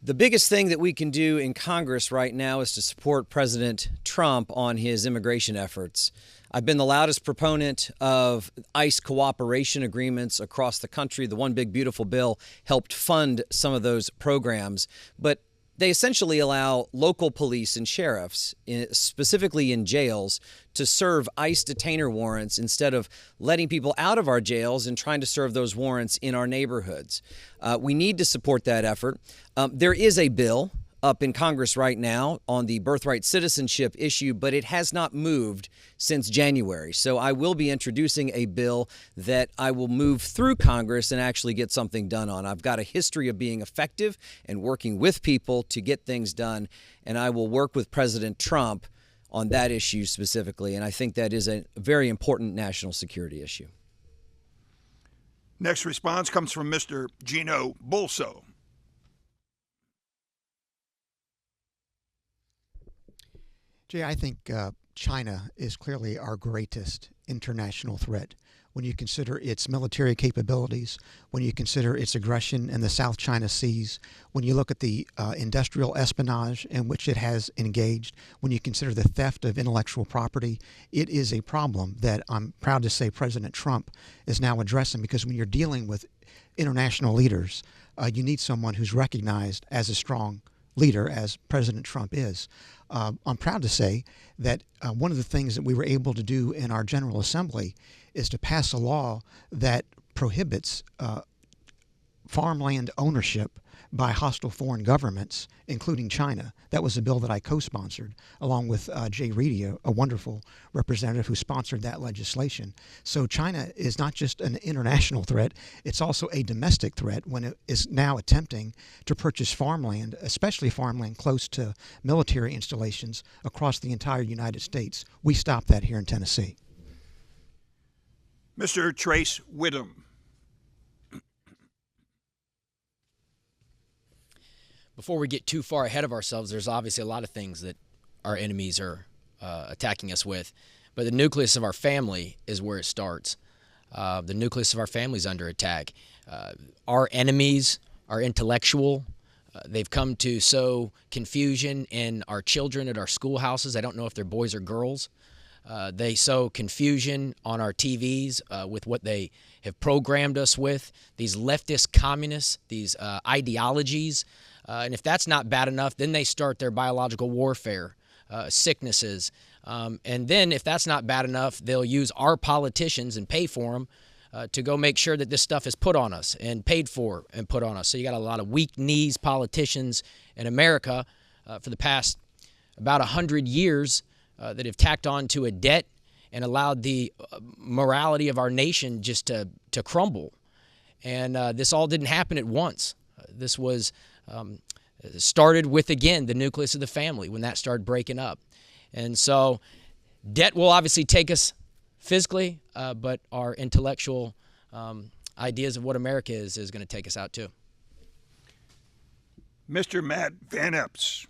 The biggest thing that we can do in Congress right now is to support President Trump on his immigration efforts. I've been the loudest proponent of ICE cooperation agreements across the country. The One Big Beautiful Bill helped fund some of those programs, but they essentially allow local police and sheriffs, specifically in jails, to serve ICE detainer warrants instead of letting people out of our jails and trying to serve those warrants in our neighborhoods. We need to support that effort. There is a bill up in Congress right now on the birthright citizenship issue, but it has not moved since January. So I will be introducing a bill that I will move through Congress and actually get something done on. I've got a history of being effective and working with people to get things done, and I will work with President Trump on that issue specifically, and I think that is a very important national security issue. Next response comes from Mr. Gino Bulso. Jay, I think China is clearly our greatest international threat. When you consider its military capabilities, when you consider its aggression in the South China Seas, when you look at the industrial espionage in which it has engaged, when you consider the theft of intellectual property, it is a problem that I'm proud to say President Trump is now addressing, because when you're dealing with international leaders, you need someone who's recognized as a strong leader, as President Trump is. I'm proud to say that one of the things that we were able to do in our General Assembly is to pass a law that prohibits farmland ownership by hostile foreign governments, including China. That was a bill that I co-sponsored, along with Jay Reedy, a wonderful representative who sponsored that legislation. So China is not just an international threat, it's also a domestic threat when it is now attempting to purchase farmland, especially farmland close to military installations across the entire United States. We stopped that here in Tennessee. Mr. Trace Wittum. Before we get too far ahead of ourselves, there's obviously a lot of things that our enemies are attacking us with. But the nucleus of our family is where it starts. The nucleus of our family is under attack. Our enemies are intellectual. They've come to sow confusion in our children at our schoolhouses. I don't know if they're boys or girls. They sow confusion on our TVs with what they have programmed us with, these leftist communists, these ideologies. And if that's not bad enough, then they start their biological warfare, sicknesses. And then if that's not bad enough, they'll use our politicians and pay for them to go make sure that this stuff is put on us and paid for and put on us. So you got a lot of weak knees politicians in America for the past about 100 years that have tacked on to a debt and allowed the morality of our nation just to crumble. And this all didn't happen at once. This was started with, again, the nucleus of the family when that started breaking up. And so debt will obviously take us physically, but our intellectual ideas of what America is going to take us out too. Mr. Matt Van Epps.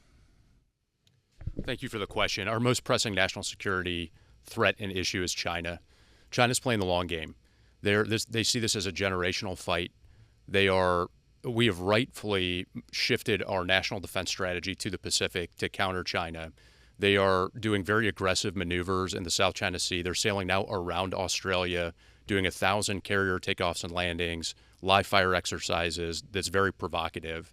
Thank you for the question. Our most pressing national security threat and issue is China. China's playing the long game. They see this as a generational fight. We have rightfully shifted our national defense strategy to the Pacific to counter China. They are doing very aggressive maneuvers in the South China Sea. They're sailing now around Australia, doing 1,000 carrier takeoffs and landings, live fire exercises that's very provocative.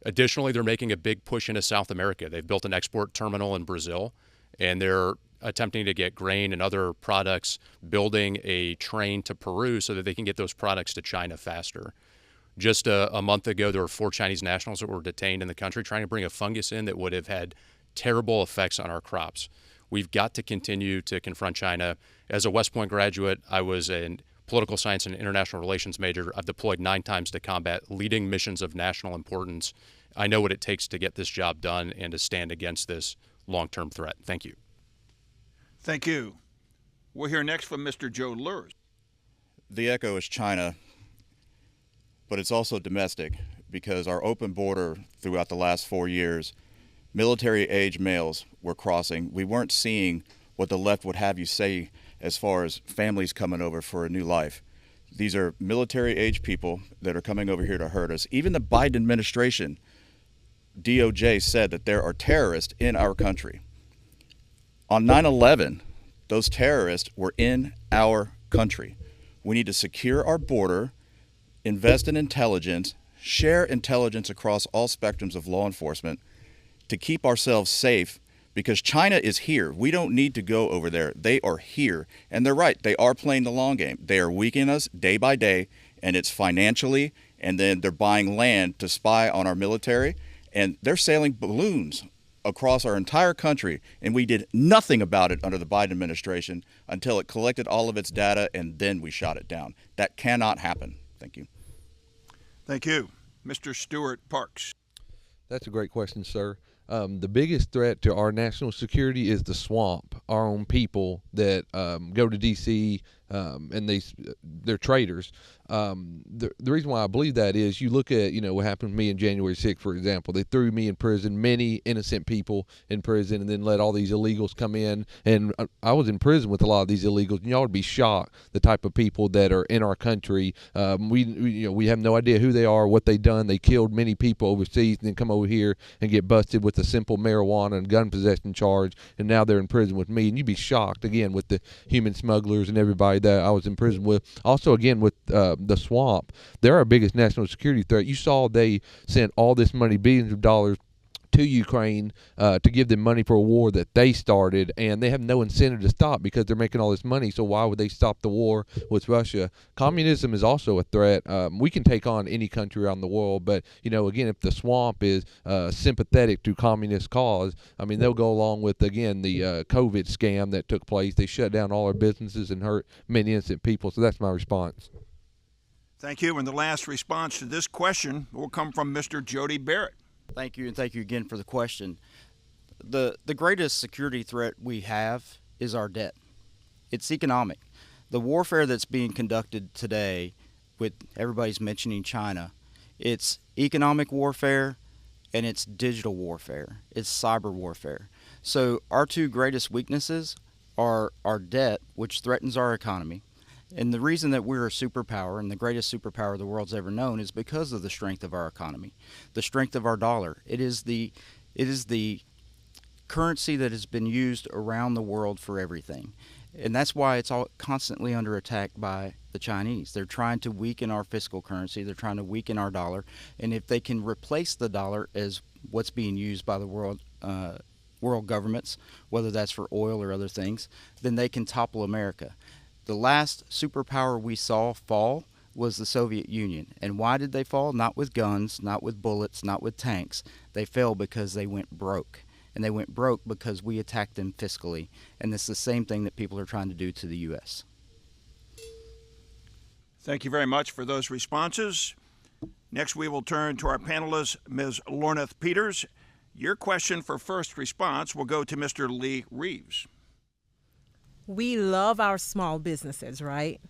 Additionally, they're making a big push into South America. They've built an export terminal in Brazil, and they're attempting to get grain and other products, building a train to Peru so that they can get those products to China faster. Just a month ago, there were 4 Chinese nationals that were detained in the country trying to bring a fungus in that would have had terrible effects on our crops. We've got to continue to confront China. As a West Point graduate, I was a political science and international relations major. I've deployed 9 times to combat leading missions of national importance. I know what it takes to get this job done and to stand against this long-term threat. Thank you. Thank you. We'll hear next from Mr. Joe Leurs. The echo is China, but it's also domestic, because our open border throughout the last 4 years, military-age males were crossing. We weren't seeing what the left would have you say as far as families coming over for a new life. These are military-age people that are coming over here to hurt us. Even the Biden administration, DOJ, said that there are terrorists in our country. On 9/11, those terrorists were in our country. We need to secure our border, invest in intelligence, share intelligence across all spectrums of law enforcement to keep ourselves safe, because China is here. We don't need to go over there. They are here. And they're right. They are playing the long game. They are weakening us day by day, and it's financially, and then they're buying land to spy on our military, and they're sailing balloons across our entire country, and we did nothing about it under the Biden administration until it collected all of its data, and then we shot it down. That cannot happen. Thank you. Thank you. Mr. Stewart Parks. That's a great question, sir. The biggest threat to our national security is the swamp, our own people that go to D.C., and they're traitors. The reason why I believe that is, you look at what happened to me in January 6th, for example. They threw me in prison, many innocent people in prison, and then let all these illegals come in. And I was in prison with a lot of these illegals, and y'all would be shocked the type of people that are in our country. We have no idea who they are, what they've done. They killed many people overseas and then come over here and get busted with a simple marijuana and gun possession charge, and now they're in prison with me. And you'd be shocked, again, with the human smugglers and everybody that I was in prison with. Also, again, with the swamp, they're our biggest national security threat. You saw they sent all this money, billions of dollars, to Ukraine to give them money for a war that they started, and they have no incentive to stop because they're making all this money. So why would they stop the war with Russia? Communism is also a threat. We can take on any country around the world, but again, if the swamp is sympathetic to communist cause, I mean, they'll go along with, again, the COVID scam that took place. They shut down all our businesses and hurt many innocent people. So that's my response. Thank you. And the last response to this question will come from Mr. Jody Barrett. Thank you, and thank you again for the question. The greatest security threat we have is our debt. It's economic. The warfare that's being conducted today, with everybody's mentioning China, it's economic warfare and it's digital warfare. It's cyber warfare. So our two greatest weaknesses are our debt, which threatens our economy. And the reason that we're a superpower, and the greatest superpower the world's ever known, is because of the strength of our economy, the strength of our dollar. It is the currency that has been used around the world for everything. And that's why it's all constantly under attack by the Chinese. They're trying to weaken our fiscal currency. They're trying to weaken our dollar. And if they can replace the dollar as what's being used by the world governments, whether that's for oil or other things, then they can topple America. The last superpower we saw fall was the Soviet Union. And why did they fall? Not with guns, not with bullets, not with tanks. They fell because they went broke. And they went broke because we attacked them fiscally. And it's the same thing that people are trying to do to the U.S. Thank you very much for those responses. Next, we will turn to our panelist, Ms. Lorneth Peters. Your question for first response will go to Mr. Lee Reeves. We love our small businesses, right?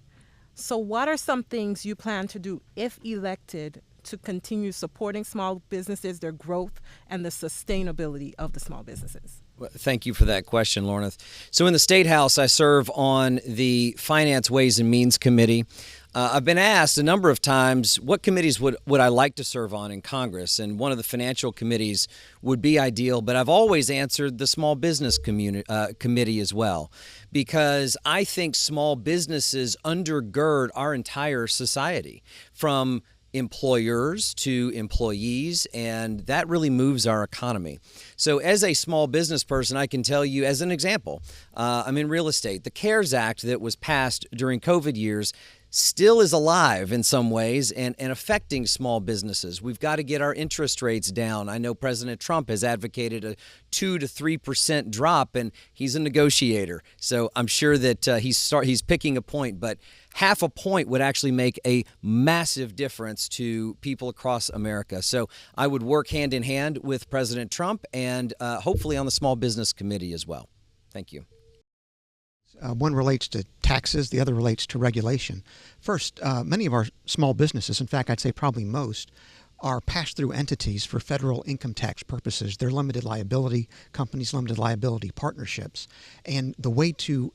So what are some things you plan to do, if elected, to continue supporting small businesses, their growth, and the sustainability of the small businesses? Well, thank you for that question, Lorneth. So in the State House, I serve on the Finance, Ways, and Means Committee. I've been asked a number of times what committees would I like to serve on in Congress, and one of the financial committees would be ideal, but I've always answered the Small Business Committee as well, because I think small businesses undergird our entire society, from employers to employees, and that really moves our economy. So as a small business person, I can tell you, as an example, I'm in real estate. The CARES Act that was passed during COVID years still is alive in some ways and affecting small businesses. We've got to get our interest rates down. I know President Trump has advocated a 2 to 3% drop, and he's a negotiator. So I'm sure that he's picking a point, but half a point would actually make a massive difference to people across America. So I would work hand in hand with President Trump and hopefully on the Small Business Committee as well. Thank you. One relates to taxes, the other relates to regulation. First, many of our small businesses, in fact, I'd say probably most, are pass-through entities for federal income tax purposes. They're limited liability companies, limited liability partnerships. And the way to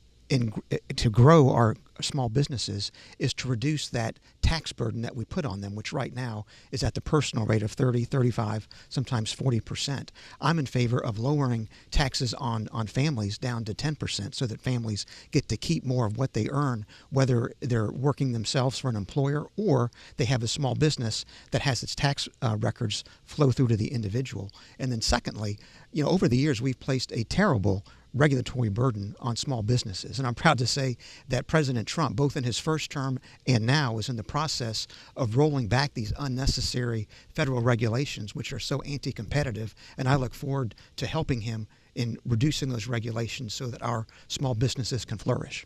grow our small businesses is to reduce that tax burden that we put on them, which right now is at the personal rate of 30, 35, sometimes 40%. I'm in favor of lowering taxes on families down to 10% so that families get to keep more of what they earn, whether they're working themselves for an employer or they have a small business that has its tax records flow through to the individual. And then secondly, over the years, we've placed a terrible regulatory burden on small businesses. And I'm proud to say that President Trump, both in his first term and now, is in the process of rolling back these unnecessary federal regulations, which are so anti-competitive. And I look forward to helping him in reducing those regulations so that our small businesses can flourish.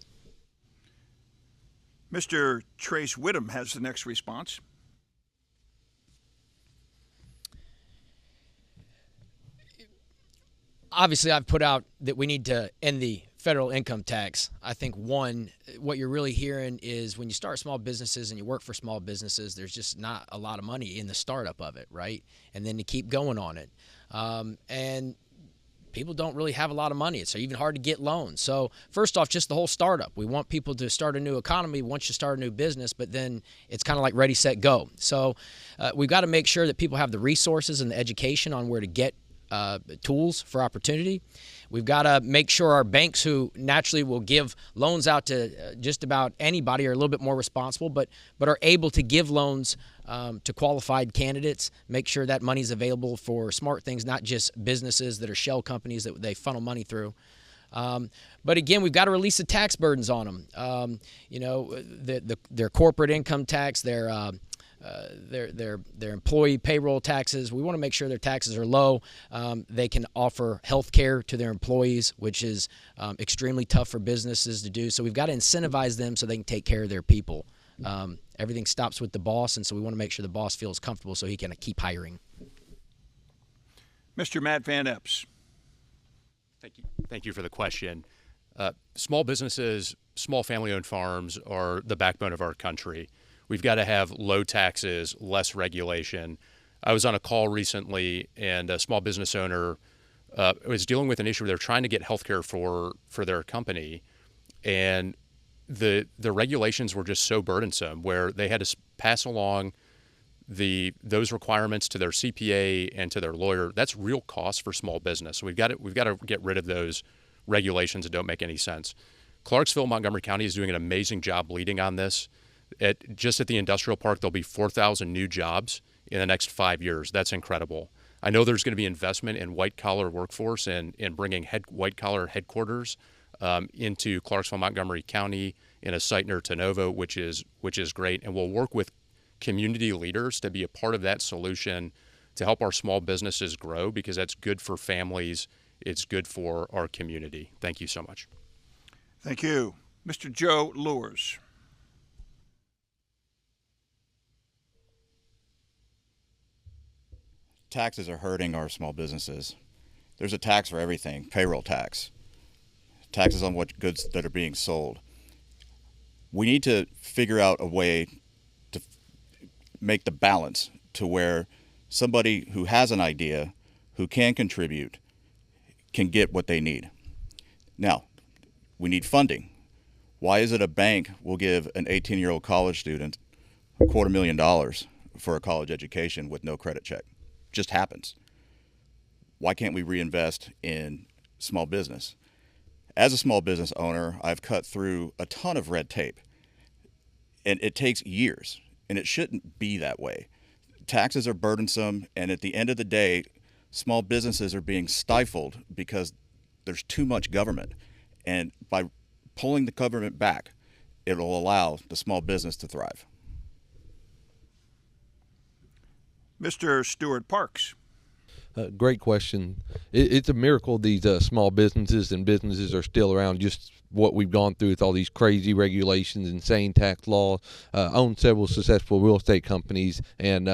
Mr. Trace Wittum has the next response. Obviously, I've put out that we need to end the federal income tax, I think what you're really hearing is when you start small businesses and you work for small businesses, there's just not a lot of money in the startup of it, right? And then to keep going on it. And people don't really have a lot of money. It's even hard to get loans. So first off, just the whole startup. We want people to start a new economy once you start a new business, but then it's kind of like ready, set, go. So we've got to make sure that people have the resources and the education on where to get tools for opportunity. We've got to make sure our banks, who naturally will give loans out to just about anybody, are a little bit more responsible, but are able to give loans to qualified candidates, make sure that money's available for smart things, not just businesses that are shell companies that they funnel money through. But again, we've got to release the tax burdens on them. Their corporate income tax, their employee payroll taxes. We want to make sure their taxes are low. They can offer health care to their employees, which is extremely tough for businesses to do. So we've got to incentivize them so they can take care of their people. Everything stops with the boss, and so we want to make sure the boss feels comfortable so he can keep hiring. Mr. Matt Van Epps. Thank you for the question. Small businesses, small family-owned farms are the backbone of our country. We've got to have low taxes, less regulation. I was on a call recently, and a small business owner was dealing with an issue where they're trying to get health care for their company, and the regulations were just so burdensome where they had to pass along those requirements to their CPA and to their lawyer. That's real cost for small business. So we've got to get rid of those regulations that don't make any sense. Clarksville, Montgomery County is doing an amazing job leading on this. Just at the industrial park, there'll be 4,000 new jobs in the next 5 years. That's incredible. I know there's going to be investment in white-collar workforce and bringing white-collar headquarters into Clarksville, Montgomery County in a site near Tenovo, which is great. And we'll work with community leaders to be a part of that solution to help our small businesses grow, because that's good for families. It's good for our community. Thank you so much. Thank you. Mr. Joe Leurs. Taxes are hurting our small businesses. There's a tax for everything, payroll tax, taxes on what goods that are being sold. We need to figure out a way to make the balance to where somebody who has an idea, who can contribute, can get what they need. Now, we need funding. Why is it a bank will give an 18-year-old college student $250,000 for a college education with no credit check? Just happens. Why can't we reinvest in small business? As a small business owner, I've cut through a ton of red tape, and it takes years, and it shouldn't be that way. Taxes are burdensome, and at the end of the day, small businesses are being stifled because there's too much government. And by pulling the government back, it'll allow the small business to thrive. Mr. Stewart Parks. Great question. It's a miracle these small businesses and businesses are still around. Just what we've gone through with all these crazy regulations, insane tax laws. Own several successful real estate companies, and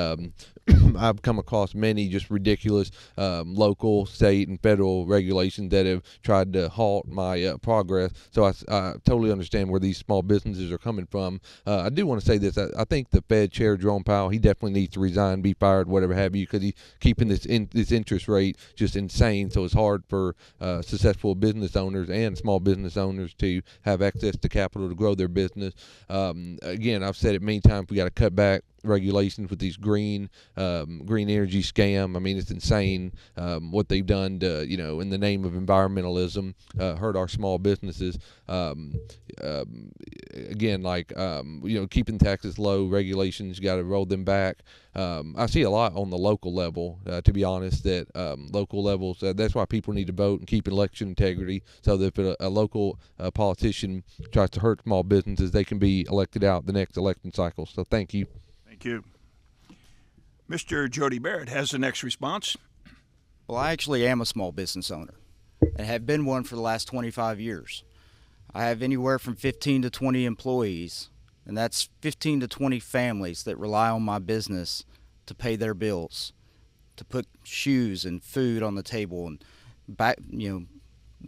I've come across many just ridiculous local, state, and federal regulations that have tried to halt my progress. So I totally understand where these small businesses are coming from. I do want to say this. I think the Fed Chair, Jerome Powell, he definitely needs to resign, be fired, whatever have you, because he's keeping this interest rate just insane. So it's hard for successful business owners and small business owners to have access to capital to grow their business. Again, I've said it many times, we got to cut back regulations with these green energy scam. I mean, it's insane what they've done to, in the name of environmentalism, hurt our small businesses. Again, keeping taxes low, regulations, you got to roll them back. I see a lot on the local level, to be honest, that local levels, that's why people need to vote and keep election integrity, so that if a local politician tries to hurt small businesses, they can be elected out the next election cycle. So thank you. Thank you. Mr. Jody Barrett has the next response. Well, I actually am a small business owner and have been one for the last 25 years. I have anywhere from 15 to 20 employees, and that's 15 to 20 families that rely on my business to pay their bills, to put shoes and food on the table, and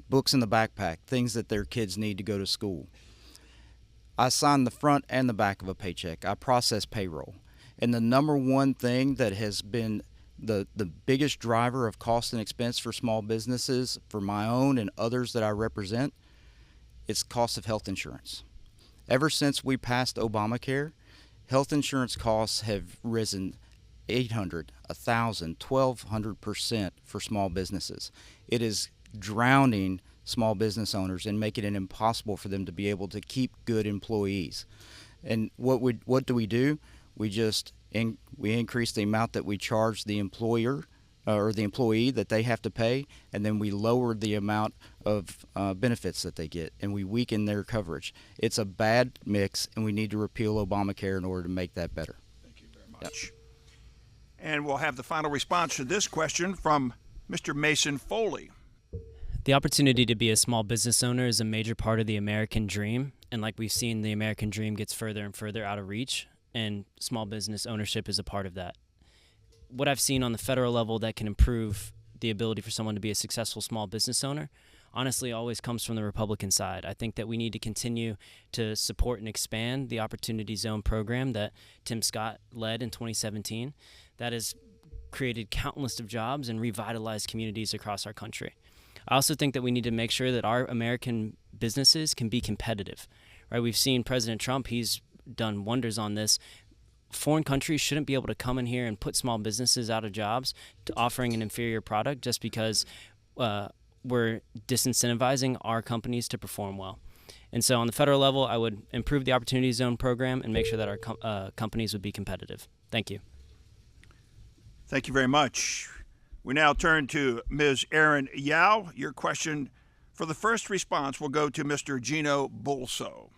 books in the backpack, things that their kids need to go to school. I sign the front and the back of a paycheck. I process payroll. And the number one thing that has been the biggest driver of cost and expense for small businesses, for my own and others that I represent, it's cost of health insurance. Ever since we passed Obamacare, health insurance costs have risen 800, 1,000, 1,200% for small businesses. It is drowning small business owners and making it impossible for them to be able to keep good employees. And what do? We just we increase the amount that we charge the employer or the employee that they have to pay, and then we lower the amount of benefits that they get, and we weaken their coverage. It's a bad mix, and we need to repeal Obamacare in order to make that better. Thank you very much. Yep. And we'll have the final response to this question from Mr. Mason Foley. The opportunity to be a small business owner is a major part of the American dream, and like we've seen, the American dream gets further and further out of reach, and small business ownership is a part of that. What I've seen on the federal level that can improve the ability for someone to be a successful small business owner honestly always comes from the Republican side. I think that we need to continue to support and expand the Opportunity Zone program that Tim Scott led in 2017. That has created countless of jobs and revitalized communities across our country. I also think that we need to make sure that our American businesses can be competitive, right? We've seen President Trump, he's done wonders on this. Foreign countries shouldn't be able to come in here and put small businesses out of jobs to offering an inferior product just because we're disincentivizing our companies to perform well. And so on the federal level, I would improve the Opportunity Zone program and make sure that our companies would be competitive. Thank you. Thank you very much. We now turn to Ms. Erin Yao. Your question for the first response will go to Mr. Gino Bulso.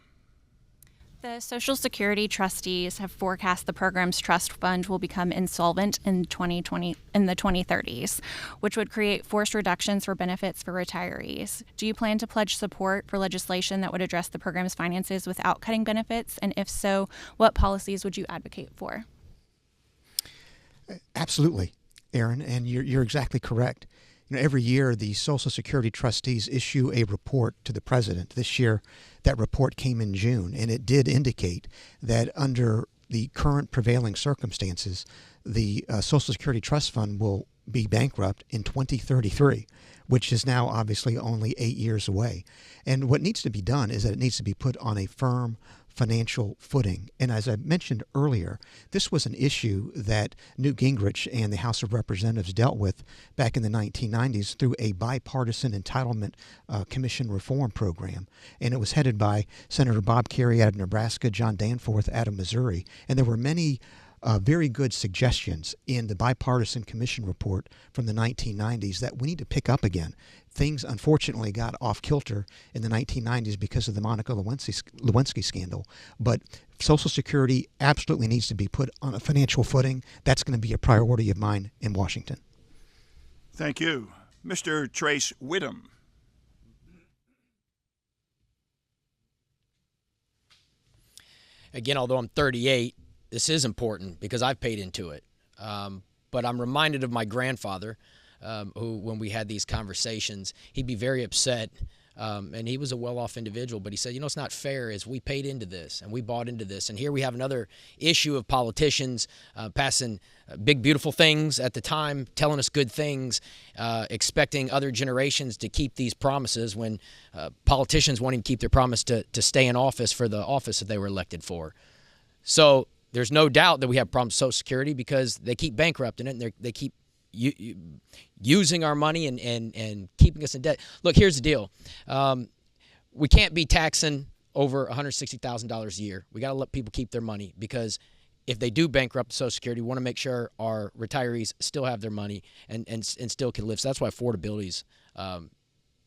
The Social Security trustees have forecast the program's trust fund will become insolvent in the 2030s, which would create forced reductions for benefits for retirees. Do you plan to pledge support for legislation that would address the program's finances without cutting benefits? And if so, what policies would you advocate for? Absolutely, Erin, and you're exactly correct. Every year, the Social Security trustees issue a report to the president. This year, that report came in June, and it did indicate that under the current prevailing circumstances, the Social Security Trust Fund will be bankrupt in 2033, which is now obviously only 8 years away. And what needs to be done is that it needs to be put on a firm financial footing. And as I mentioned earlier, this was an issue that Newt Gingrich and the House of Representatives dealt with back in the 1990s through a bipartisan entitlement commission reform program. And it was headed by Senator Bob Kerrey out of Nebraska, John Danforth out of Missouri. And there were many very good suggestions in the bipartisan commission report from the 1990s that we need to pick up again. Things unfortunately got off kilter in the 1990s because of the Monica Lewinsky scandal, but Social Security absolutely needs to be put on a financial footing. That's going to be a priority of mine in Washington. Thank you. Mr. Trace Wittum. Again, although I'm 38, this is important because I've paid into it. But I'm reminded of my grandfather, who, when we had these conversations, he'd be very upset. And he was a well-off individual, but he said, it's not fair as we paid into this and we bought into this. And here we have another issue of politicians passing big, beautiful things at the time, telling us good things, expecting other generations to keep these promises when politicians wanting to keep their promise to stay in office for the office that they were elected for. So there's no doubt that we have problems with Social Security because they keep bankrupting it and they keep using our money and keeping us in debt. Look, here's the deal. We can't be taxing over $160,000 a year. We got to let people keep their money because if they do bankrupt Social Security, we want to make sure our retirees still have their money and still can live. So that's why affordability is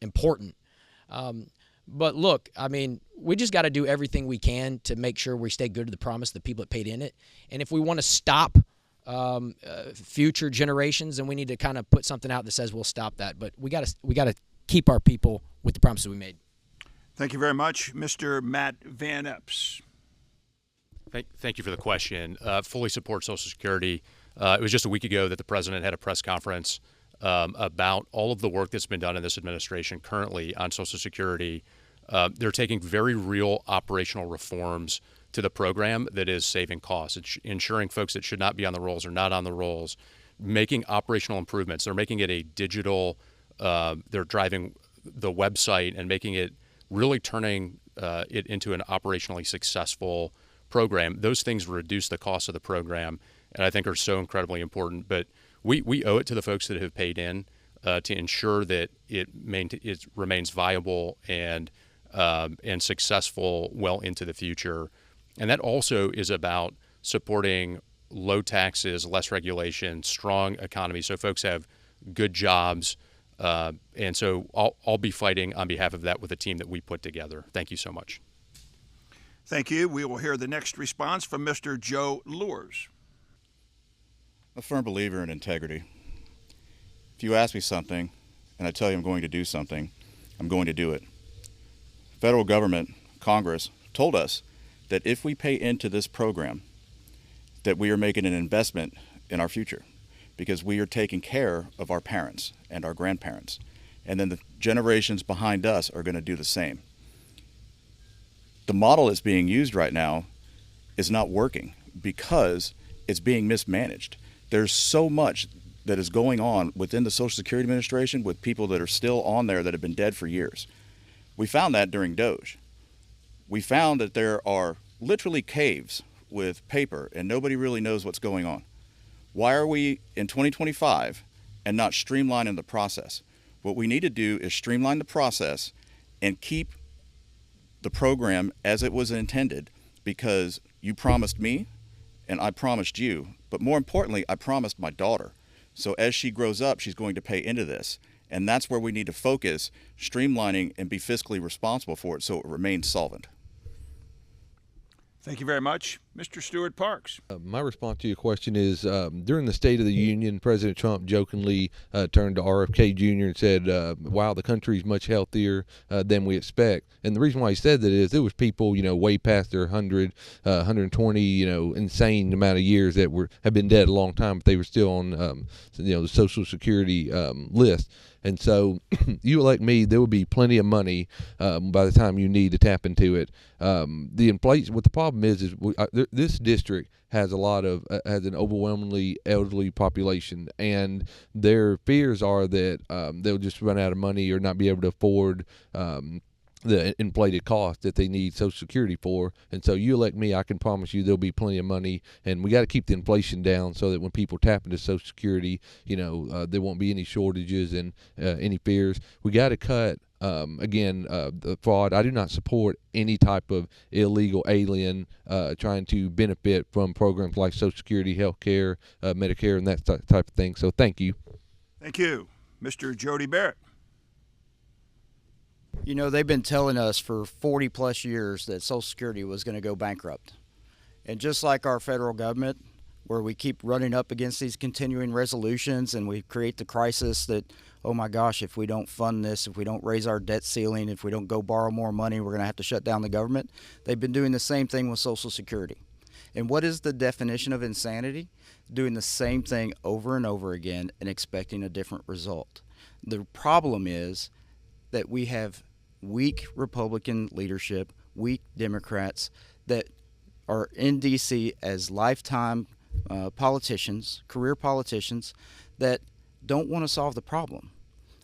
important. But look, I mean, we just got to do everything we can to make sure we stay good to the promise of the people that paid in it. And if we want to stop future generations, and we need to kind of put something out that says we'll stop that. But we got to keep our people with the promises we made. Thank you very much, Mr. Matt Van Epps. Thank you for the question. Fully support Social Security. It was just a week ago that the president had a press conference about all of the work that's been done in this administration currently on Social Security. They're taking very real operational reforms to the program that is saving costs. It's ensuring folks that should not be on the rolls are not on the rolls, making operational improvements. They're making it a digital, they're driving the website and making it, really turning it into an operationally successful program. Those things reduce the cost of the program, and I think are so incredibly important. But we owe it to the folks that have paid in to ensure that it remains viable and successful well into the future. And that also is about supporting low taxes, less regulation, strong economy, so folks have good jobs. And so I'll be fighting on behalf of that with a team that we put together. Thank you so much. Thank you. We will hear the next response from Mr. Joe Leurs. I'm a firm believer in integrity. If you ask me something and I tell you I'm going to do something, I'm going to do it. Federal government, Congress, told us that if we pay into this program, that we are making an investment in our future, because we are taking care of our parents and our grandparents. And then the generations behind us are going to do the same. The model that's being used right now is not working because it's being mismanaged. There's so much that is going on within the Social Security Administration with people that are still on there that have been dead for years. We found that during Doge. We found that there are literally caves with paper and nobody really knows what's going on. Why are we in 2025 and not streamlining the process? What we need to do is streamline the process and keep the program as it was intended, because you promised me and I promised you, but more importantly, I promised my daughter. So as she grows up, she's going to pay into this. And that's where we need to focus, streamlining and be fiscally responsible for it so it remains solvent. Thank you very much. Mr. Stewart Parks. My response to your question is, during the State of the Union, President Trump jokingly turned to RFK Jr. and said, wow, the country's much healthier than we expect. And the reason why he said that is there was people, way past their 100, 120, insane amount of years that have been dead a long time, but they were still on, the Social Security list. And so you elect me, there will be plenty of money by the time you need to tap into it. The inflation, what the problem is this district has has an overwhelmingly elderly population, and their fears are that they'll just run out of money or not be able to afford the inflated cost that they need Social Security for. And so you elect me, I can promise you there'll be plenty of money, and we got to keep the inflation down so that when people tap into Social Security, there won't be any shortages and any fears. We got to cut the fraud. I do not support any type of illegal alien trying to benefit from programs like Social Security, health care, Medicare, and that type of thing. So thank you. Thank you. Mr. Jody Barrett. They've been telling us for 40 plus years that Social Security was going to go bankrupt. And just like our federal government, where we keep running up against these continuing resolutions and we create the crisis that, oh my gosh, if we don't fund this, if we don't raise our debt ceiling, if we don't go borrow more money, we're going to have to shut down the government. They've been doing the same thing with Social Security. And what is the definition of insanity? Doing the same thing over and over again and expecting a different result. The problem is that we have weak Republican leadership, weak Democrats that are in D.C. as lifetime politicians, career politicians, that don't want to solve the problem.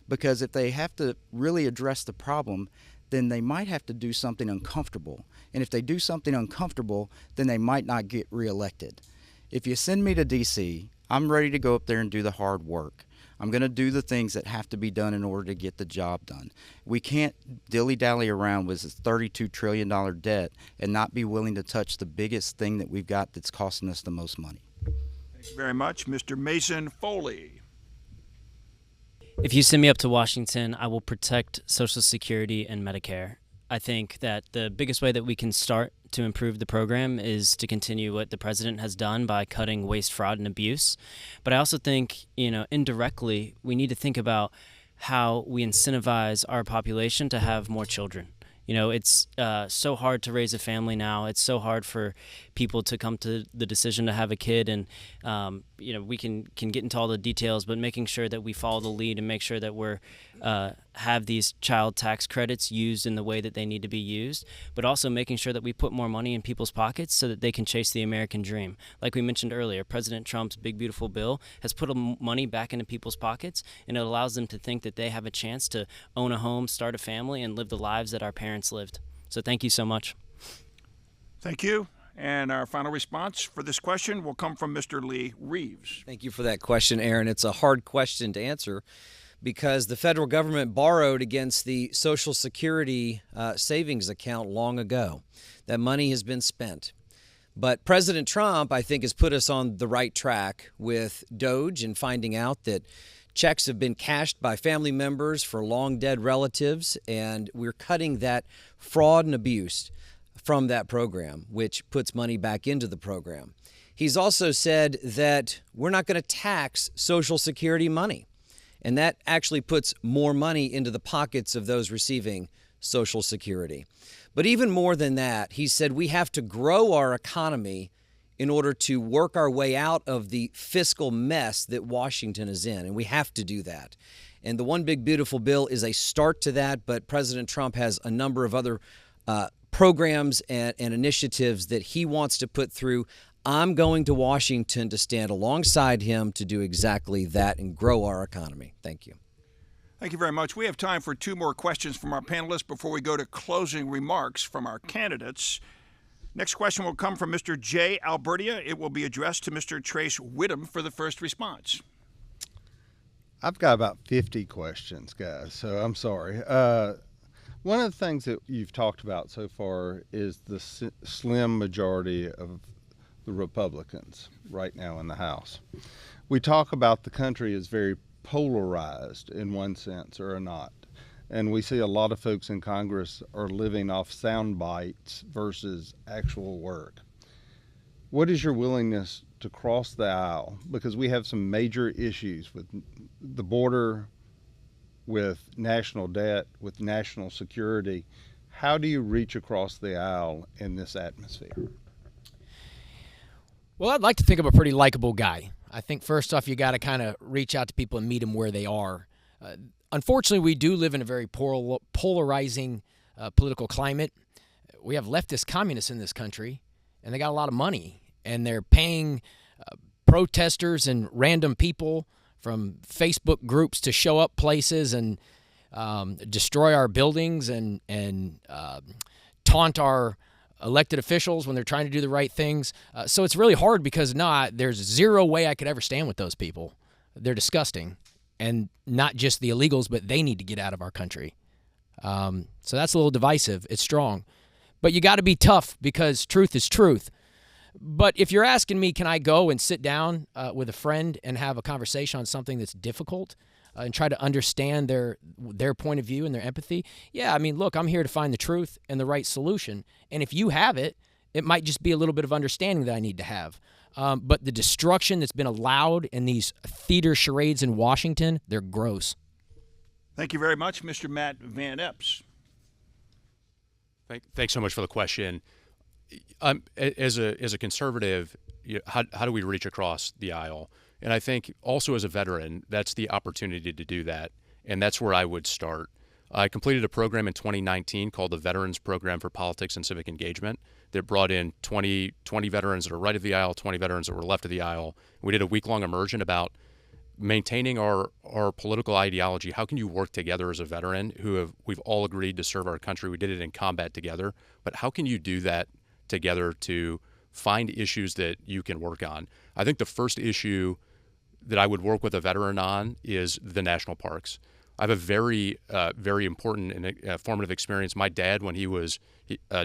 Because if they have to really address the problem, then they might have to do something uncomfortable. And if they do something uncomfortable, then they might not get reelected. If you send me to D.C., I'm ready to go up there and do the hard work. I'm going to do the things that have to be done in order to get the job done. We can't dilly-dally around with this $32 trillion debt and not be willing to touch the biggest thing that we've got that's costing us the most money. Thank you very much. Mr. Mason Foley. If you send me up to Washington, I will protect Social Security and Medicare. I think that the biggest way that we can start to improve the program is to continue what the president has done by cutting waste, fraud, and abuse. But I also think, indirectly, we need to think about how we incentivize our population to have more children. It's so hard to raise a family now. It's so hard for people to come to the decision to have a kid, and we can get into all the details, but making sure that we follow the lead and make sure that we're have these child tax credits used in the way that they need to be used, but also making sure that we put more money in people's pockets so that they can chase the American dream. Like we mentioned earlier, President Trump's big beautiful bill has put money back into people's pockets, and it allows them to think that they have a chance to own a home, start a family, and live the lives that our parents lived. So thank you so much. Thank you. And our final response for this question will come from Mr. Lee Reeves. Thank you for that question, Erin. It's a hard question to answer because the federal government borrowed against the Social Security savings account long ago. That money has been spent. But President Trump, I think, has put us on the right track with DOGE and finding out that checks have been cashed by family members for long dead relatives, and we're cutting that fraud and abuse from that program, which puts money back into the program. He's also said that we're not going to tax Social Security money, and that actually puts more money into the pockets of those receiving Social Security. But even more than that, he said we have to grow our economy in order to work our way out of the fiscal mess that Washington is in, and we have to do that. And the One Big Beautiful Bill is a start to that, but President Trump has a number of other programs and initiatives that he wants to put through. I'm going to Washington to stand alongside him to do exactly that and grow our economy. Thank you. Thank you very much. We have time for 2 more questions from our panelists before we go to closing remarks from our candidates. Next question will come from Mr. J. Albertia. It will be addressed to Mr. Trace Wittum for the first response. I've got about 50 questions, guys, so I'm sorry. One of the things that you've talked about so far is the slim majority of the Republicans right now in the House. We talk about the country as very polarized in one sense or not. And we see a lot of folks in Congress are living off sound bites versus actual work. What is your willingness to cross the aisle? Because we have some major issues with the border, with national debt, with national security. How do you reach across the aisle in this atmosphere? Well, I'd like to think I'm a pretty likable guy. I think first off, you got to kind of reach out to people and meet them where they are. Unfortunately, we do live in a very polarizing political climate. We have leftist communists in this country, and they got a lot of money, and they're paying protesters and random people from Facebook groups to show up places and destroy our buildings and taunt our elected officials when they're trying to do the right things. So it's really hard because there's zero way I could ever stand with those people. They're disgusting. And not just the illegals, but they need to get out of our country. So that's a little divisive. It's strong. But you got to be tough because truth is truth. But if you're asking me, can I go and sit down with a friend and have a conversation on something that's difficult and try to understand their point of view and their empathy? Yeah, I mean, look, I'm here to find the truth and the right solution. And if you have it, it might just be a little bit of understanding that I need to have. But the destruction that's been allowed in these theater charades in Washington, they're gross. Thank you very much, Mr. Matt Van Epps. Thanks so much for the question. As a conservative, how do we reach across the aisle? And I think also as a veteran, that's the opportunity to do that. And that's where I would start. I completed a program in 2019 called the Veterans Program for Politics and Civic Engagement that brought in 20 veterans that are right of the aisle, 20 veterans that were left of the aisle. We did a week-long immersion about maintaining our political ideology. How can you work together as a veteran we've all agreed to serve our country? We did it in combat together. But how can you do that together to find issues that you can work on? I think the first issue that I would work with a veteran on is the national parks. I have a very important and formative experience. My dad, when he was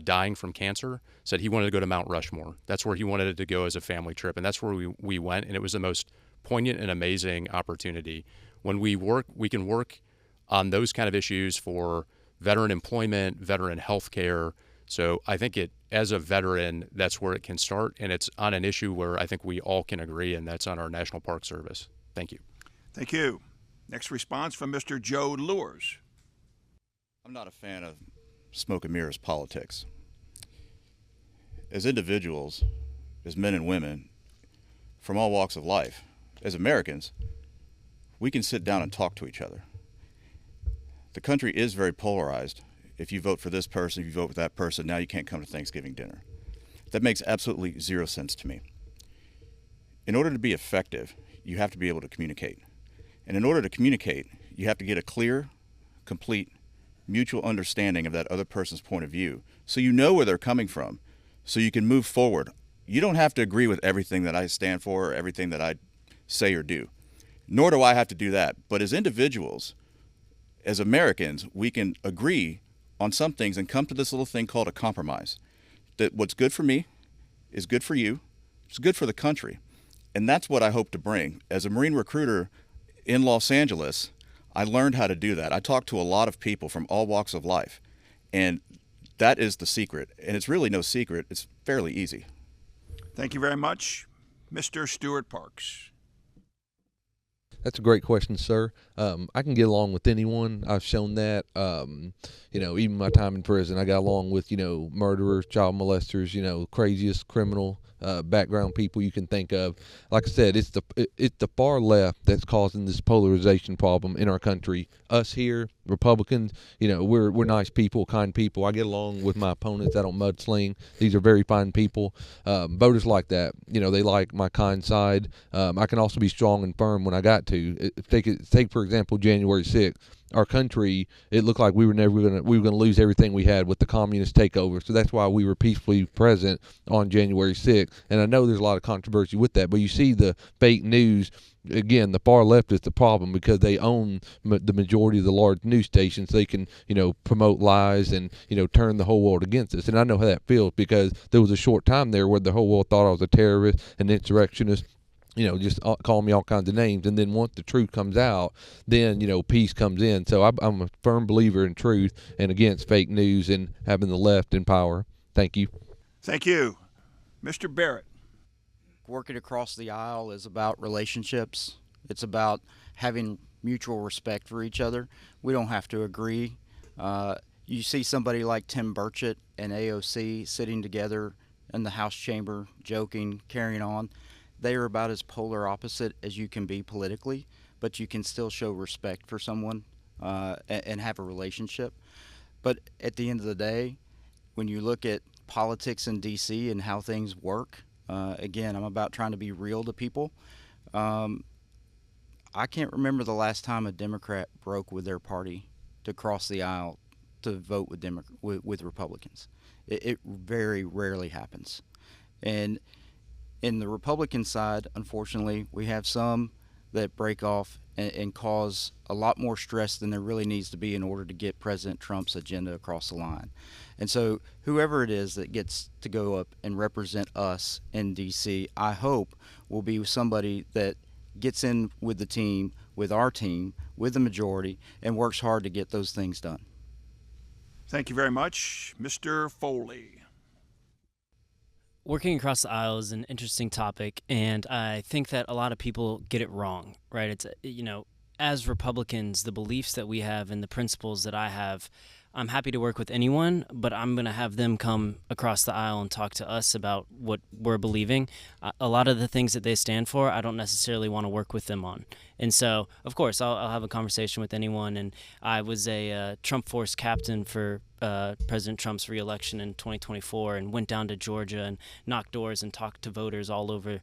dying from cancer, said he wanted to go to Mount Rushmore. That's where he wanted to go as a family trip, and that's where we went, and it was the most poignant and amazing opportunity. When we can work on those kind of issues for veteran employment, veteran health care. So I think as a veteran, that's where it can start, and it's on an issue where I think we all can agree, and that's on our National Park Service. Thank you. Thank you. Next response from Mr. Joe Leurs. I'm not a fan of smoke and mirrors politics. As individuals, as men and women, from all walks of life, as Americans, we can sit down and talk to each other. The country is very polarized. If you vote for this person, if you vote for that person, now you can't come to Thanksgiving dinner. That makes absolutely zero sense to me. In order to be effective, you have to be able to communicate. And in order to communicate, you have to get a clear, complete, mutual understanding of that other person's point of view, so you know where they're coming from, so you can move forward. You don't have to agree with everything that I stand for or everything that I say or do, nor do I have to do that. But as individuals, as Americans, we can agree on some things and come to this little thing called a compromise, that what's good for me is good for you, it's good for the country. And that's what I hope to bring. As a Marine recruiter in Los Angeles, I learned how to do that. I talked to a lot of people from all walks of life, and that is the secret. And it's really no secret. It's fairly easy. Thank you very much. Mr. Stewart Parks. That's a great question, sir. I can get along with anyone. I've shown that. Even my time in prison, I got along with, murderers, child molesters, craziest criminal background people you can think of. Like I said, it's the far left that's causing this polarization problem in our country. Us here, Republicans, we're nice people, kind people. I get along with my opponents. I don't mudsling. These are very fine people. Voters like that. They like my kind side. I can also be strong and firm when I got to. Take for example, January 6th. Our country, it looked like we were going to lose everything we had with the communist takeover. So that's why we were peacefully present on January 6th. And I know there's a lot of controversy with that, but you see the fake news. Again, the far left is the problem because they own the majority of the large news stations. They can, promote lies and, turn the whole world against us. And I know how that feels because there was a short time there where the whole world thought I was a terrorist, an insurrectionist, just call me all kinds of names. And then once the truth comes out, then, peace comes in. So I'm a firm believer in truth and against fake news and having the left in power. Thank you. Thank you. Mr. Barrett. Working across the aisle is about relationships. It's about having mutual respect for each other. We don't have to agree. You see somebody like Tim Burchett and AOC sitting together in the House chamber, joking, carrying on. They are about as polar opposite as you can be politically, but you can still show respect for someone and have a relationship. But at the end of the day, when you look at politics in D.C. and how things work, again, I'm about trying to be real to people. I can't remember the last time a Democrat broke with their party to cross the aisle to vote with Republicans. It very rarely happens. And in the Republican side, unfortunately, we have some that break off and cause a lot more stress than there really needs to be in order to get President Trump's agenda across the line. And so whoever it is that gets to go up and represent us in D.C., I hope will be somebody that gets in with the team, with our team, with the majority, and works hard to get those things done. Thank you very much. Mr. Foley. Working across the aisle is an interesting topic, and I think that a lot of people get it wrong, right? It's, as Republicans, the beliefs that we have and the principles that I have, I'm happy to work with anyone, but I'm going to have them come across the aisle and talk to us about what we're believing. A lot of the things that they stand for, I don't necessarily want to work with them on. And so, of course, I'll have a conversation with anyone. And I was a Trump Force captain for President Trump's reelection in 2024 and went down to Georgia and knocked doors and talked to voters all over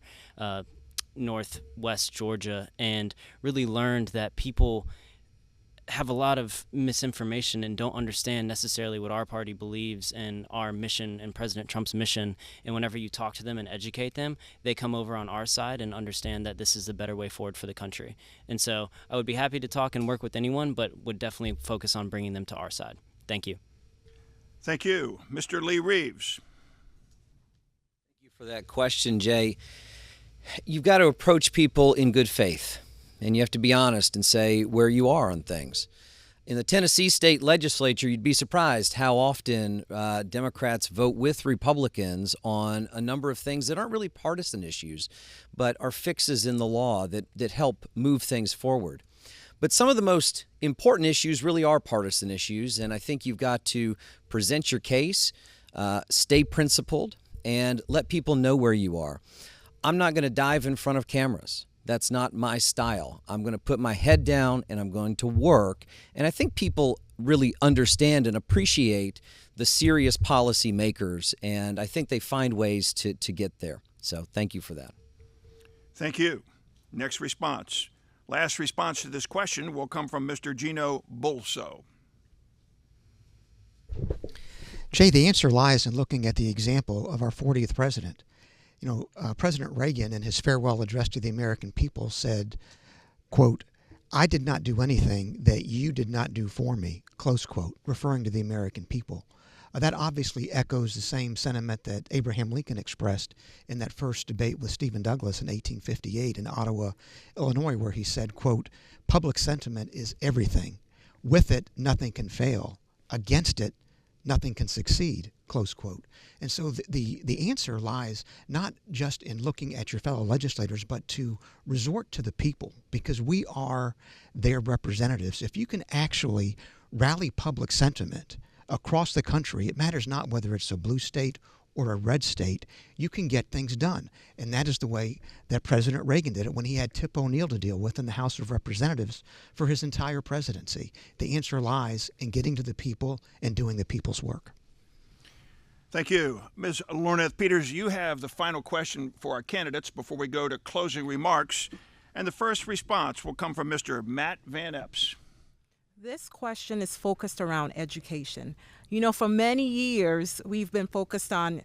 northwest Georgia and really learned that people have a lot of misinformation and don't understand necessarily what our party believes and our mission and President Trump's mission. And whenever you talk to them and educate them, they come over on our side and understand that this is the better way forward for the country. And so I would be happy to talk and work with anyone, but would definitely focus on bringing them to our side. Thank you. Thank you. Mr. Lee Reeves. Thank you for that question, Jay. You've got to approach people in good faith. And you have to be honest and say where you are on things. In the Tennessee state legislature, you'd be surprised how often Democrats vote with Republicans on a number of things that aren't really partisan issues, but are fixes in the law that help move things forward. But some of the most important issues really are partisan issues, and I think you've got to present your case, stay principled, and let people know where you are. I'm not going to dive in front of cameras. That's not my style. I'm going to put my head down and I'm going to work. And I think people really understand and appreciate the serious policy makers, and I think they find ways to get there. So thank you for that. Thank you. Next response. Last response to this question will come from Mr. Gino Bulso. Jay, the answer lies in looking at the example of our 40th president. You know, President Reagan, in his farewell address to the American people, said, quote, "I did not do anything that you did not do for me," close quote, referring to the American people. That obviously echoes the same sentiment that Abraham Lincoln expressed in that first debate with Stephen Douglas in 1858 in Ottawa, Illinois, where he said, quote, "Public sentiment is everything. With it, nothing can fail. Against it, nothing can succeed," close quote. And so the answer lies not just in looking at your fellow legislators, but to resort to the people, because we are their representatives. If you can actually rally public sentiment across the country, it matters not whether it's a blue state or a red state, you can get things done. And that is the way that President Reagan did it when he had Tip O'Neill to deal with in the House of Representatives for his entire presidency. The answer lies in getting to the people and doing the people's work. Thank you. Ms. Lorneth Peters, you have the final question for our candidates before we go to closing remarks. And the first response will come from Mr. Matt Van Epps. This question is focused around education. You know, for many years, we've been focused on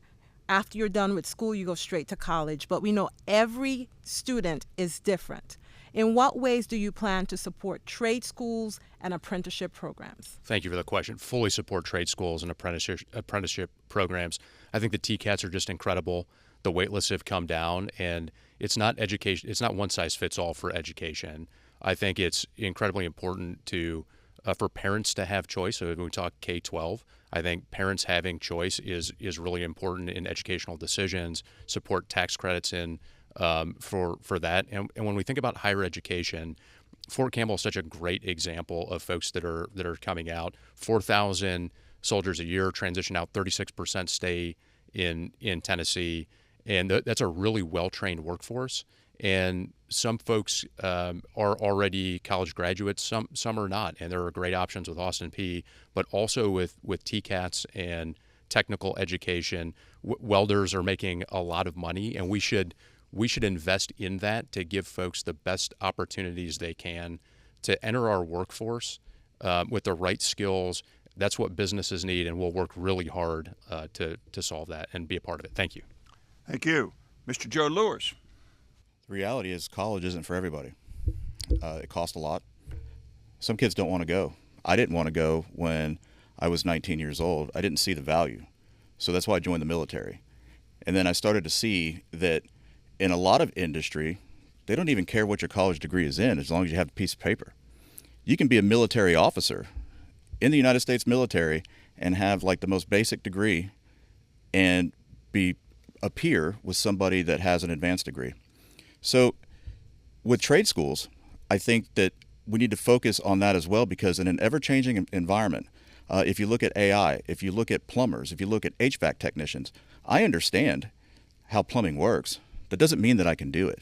after you're done with school, you go straight to college. But we know every student is different. In what ways do you plan to support trade schools and apprenticeship programs? Thank you for the question. Fully support trade schools and apprenticeship programs. I think the TCATs are just incredible. The wait lists have come down, and it's not education. It's not one size fits all for education. I think it's incredibly important to for parents to have choice. So when we talk K-12, I think parents having choice is really important in educational decisions. Support tax credits in for that. And when we think about higher education, Fort Campbell is such a great example of folks that are coming out. 4,000 soldiers a year transition out, 36% stay in Tennessee, and that's a really well-trained workforce. And some folks are already college graduates, some are not, and there are great options with Austin Peay, but also with TCATs and technical education. Welders are making a lot of money, and we should invest in that to give folks the best opportunities they can to enter our workforce with the right skills. That's what businesses need, and we'll work really hard to solve that and be a part of it. Thank you. Thank you. Mr. Joe Leurs. The reality is college isn't for everybody. It costs a lot. Some kids don't want to go. I didn't want to go when I was 19 years old. I didn't see the value. So that's why I joined the military. And then I started to see that in a lot of industry, they don't even care what your college degree is in as long as you have a piece of paper. You can be a military officer in the United States military and have like the most basic degree and be a peer with somebody that has an advanced degree. So with trade schools, I think that we need to focus on that as well, because in an ever-changing environment, if you look at AI, if you look at plumbers, if you look at HVAC technicians, I understand how plumbing works. That doesn't mean that I can do it.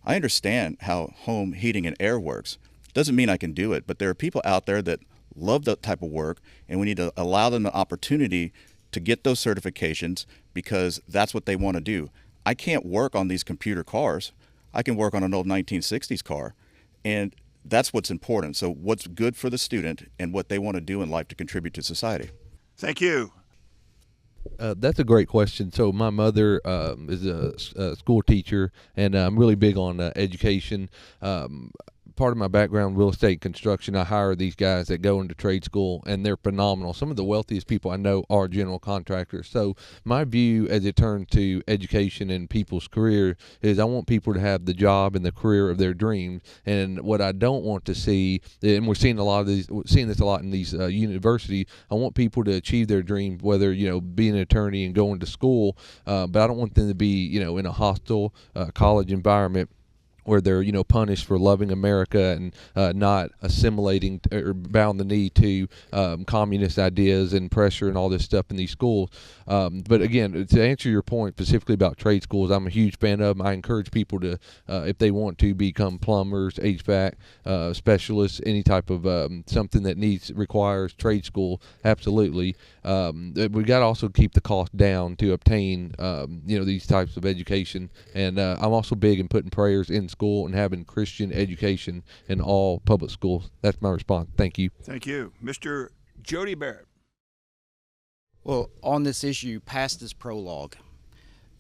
I understand how home heating and air works. Doesn't mean I can do it, but there are people out there that love that type of work, and we need to allow them the opportunity to get those certifications because that's what they want to do. I can't work on these computer cars. I can work on an old 1960s car, and that's what's important. So what's good for the student and what they want to do in life to contribute to society. Thank you. That's a great question. So my mother is a school teacher, and I'm really big on education. Part of my background, real estate construction, I hire these guys that go into trade school, and they're phenomenal. Some of the wealthiest people I know are general contractors. So my view as it turns to education and people's career is I want people to have the job and the career of their dreams. And what I don't want to see, and we're seeing this a lot in these universities, I want people to achieve their dreams, whether, being an attorney and going to school, but I don't want them to be, in a hostile college environment where they're punished for loving America and not assimilating or bowing the knee to communist ideas and pressure and all this stuff in these schools. But again, to answer your point specifically about trade schools, I'm a huge fan of them. I encourage people to, if they want to, become plumbers, HVAC specialists, any type of something that requires trade school. Absolutely. We got to also keep the cost down to obtain these types of education. And I'm also big in putting prayers in school and having Christian education in all public schools. That's my response. Thank you. Thank you. Mr. Jody Barrett. Well, on this issue, past this prologue,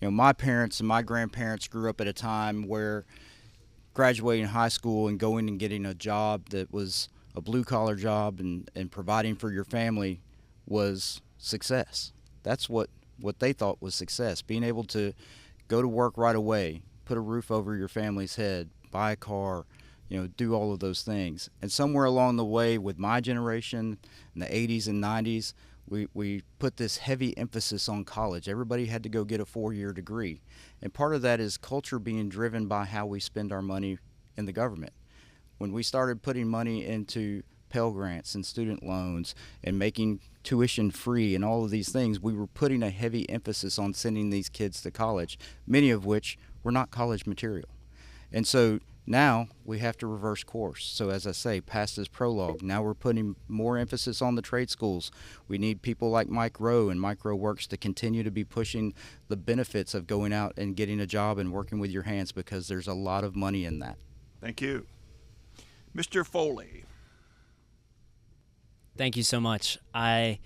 my parents and my grandparents grew up at a time where graduating high school and going and getting a job that was a blue-collar job and providing for your family was success. That's what they thought was success, being able to go to work right away, put a roof over your family's head, buy a car, do all of those things. And somewhere along the way with my generation in the 80s and 90s, we put this heavy emphasis on college. Everybody had to go get a 4-year degree. And part of that is culture being driven by how we spend our money in the government. When we started putting money into Pell Grants and student loans and making tuition free and all of these things, we were putting a heavy emphasis on sending these kids to college, many of which were not college material. And so now we have to reverse course. So as I say, past this prologue, now we're putting more emphasis on the trade schools. We need people like Mike Rowe and MicroWorks to continue to be pushing the benefits of going out and getting a job and working with your hands, because there's a lot of money in that. Thank you. Mr. Foley. Thank you so much. I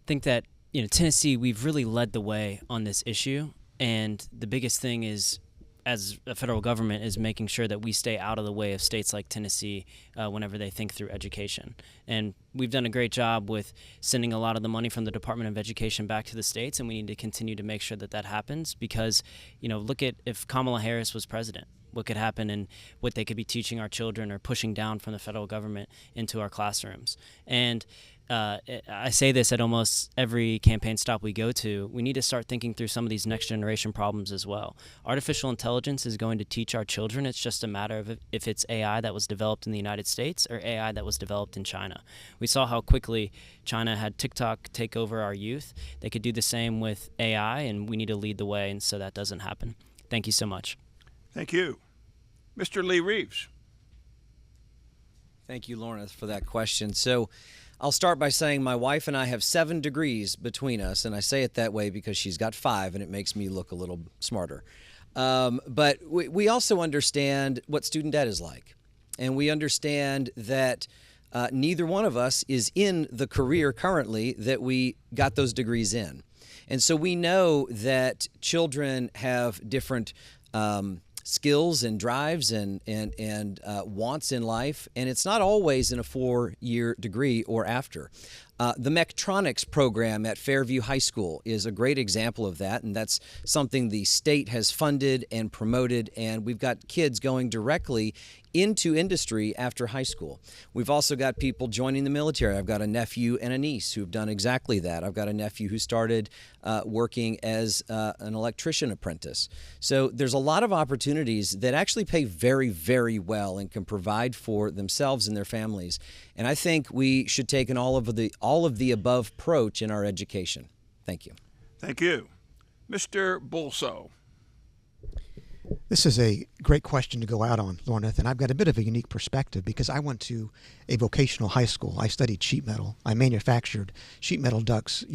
think that, Tennessee, we've really led the way on this issue. And the biggest thing is, as a federal government, is making sure that we stay out of the way of states like Tennessee whenever they think through education. And we've done a great job with sending a lot of the money from the Department of Education back to the states, and we need to continue to make sure that that happens because, look at if Kamala Harris was president, what could happen and what they could be teaching our children or pushing down from the federal government into our classrooms. And I say this at almost every campaign stop we go to. We need to start thinking through some of these next generation problems as well. Artificial intelligence is going to teach our children. It's just a matter of if it's AI that was developed in the United States or AI that was developed in China. We saw how quickly China had TikTok take over our youth. They could do the same with AI, and we need to lead the way, and so that doesn't happen. Thank you so much. Thank you. Mr. Lee Reeves. Thank you, Lorneth, for that question. So I'll start by saying my wife and I have 7 degrees between us, and I say it that way because she's got 5, and it makes me look a little smarter. But we also understand what student debt is like, and we understand that neither one of us is in the career currently that we got those degrees in. And so we know that children have different skills and drives and wants in life, and it's not always in a 4-year degree or after. The Mechtronics program at Fairview High School is a great example of that, and that's something the state has funded and promoted, and we've got kids going directly into industry after high school. We've also got people joining the military. I've got a nephew and a niece who've done exactly that. I've got a nephew who started working as an electrician apprentice. So there's a lot of opportunities that actually pay very, very well and can provide for themselves and their families. And I think we should take an all of the above approach in our education. Thank you. Thank you. Mr. Bulso. This is a great question to go out on, Lorneth, and I've got a bit of a unique perspective because I went to a vocational high school. I studied sheet metal. I manufactured sheet metal ducts,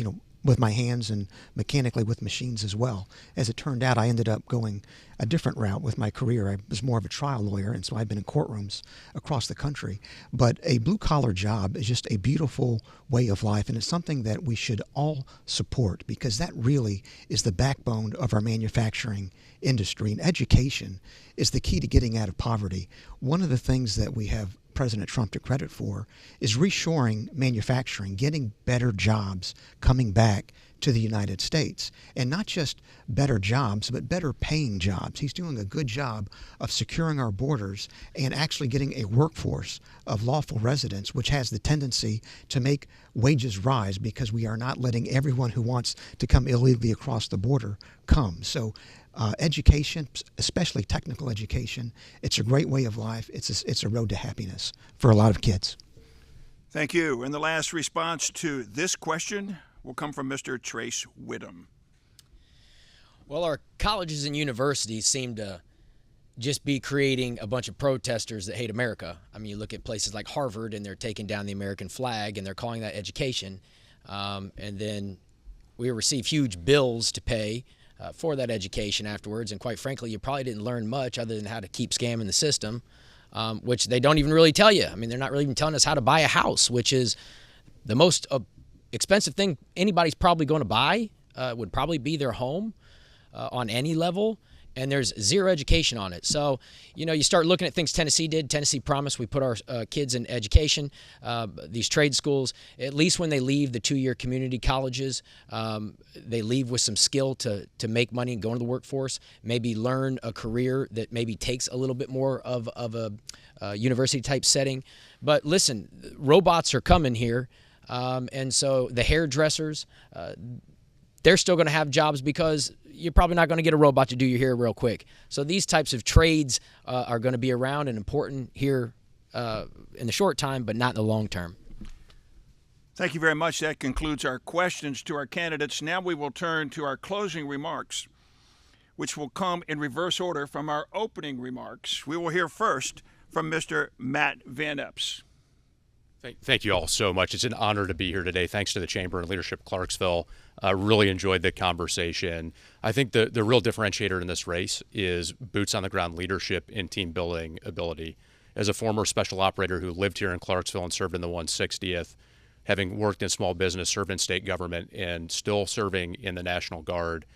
with my hands and mechanically with machines as well. As it turned out, I ended up going a different route with my career. I was more of a trial lawyer, and so I've been in courtrooms across the country. But a blue-collar job is just a beautiful way of life, and it's something that we should all support because that really is the backbone of our manufacturing industry. And education is the key to getting out of poverty. One of the things that we have President Trump to credit for is reshoring manufacturing, getting better jobs coming back to the United States. And not just better jobs, but better paying jobs. He's doing a good job of securing our borders and actually getting a workforce of lawful residents, which has the tendency to make wages rise because we are not letting everyone who wants to come illegally across the border come. So education, especially technical education, it's a great way of life. It's a road to happiness for a lot of kids. Thank you. And the last response to this question will come from Mr. Trace Wittum. Well, our colleges and universities seem to just be creating a bunch of protesters that hate America. I mean, you look at places like Harvard, and they're taking down the American flag, and they're calling that education. And then we receive huge bills to pay for that education afterwards. And quite frankly, you probably didn't learn much other than how to keep scamming the system, which they don't even really tell you. I mean, they're not really even telling us how to buy a house, which is the most expensive thing anybody's probably going to buy, would probably be their home on any level. And there's zero education on it. So, you start looking at things Tennessee did. Tennessee promised we put our kids in education, these trade schools. At least when they leave the 2-year community colleges, they leave with some skill to make money and go into the workforce, maybe learn a career that maybe takes a little bit more of a university-type setting. But listen, robots are coming here, and so the hairdressers, they're still going to have jobs because you're probably not going to get a robot to do your hair real quick. So these types of trades are going to be around and important here in the short time, but not in the long term. Thank you very much. That concludes our questions to our candidates. Now we will turn to our closing remarks, which will come in reverse order from our opening remarks. We will hear first from Mr. Matt Van Epps. Thank you all so much. It's an honor to be here today. Thanks to the Chamber and Leadership Clarksville. Really enjoyed the conversation. I think the real differentiator in this race is boots on the ground leadership and team building ability. As a former special operator who lived here in Clarksville and served in the 160th, having worked in small business, served in state government, and still serving in the National Guard,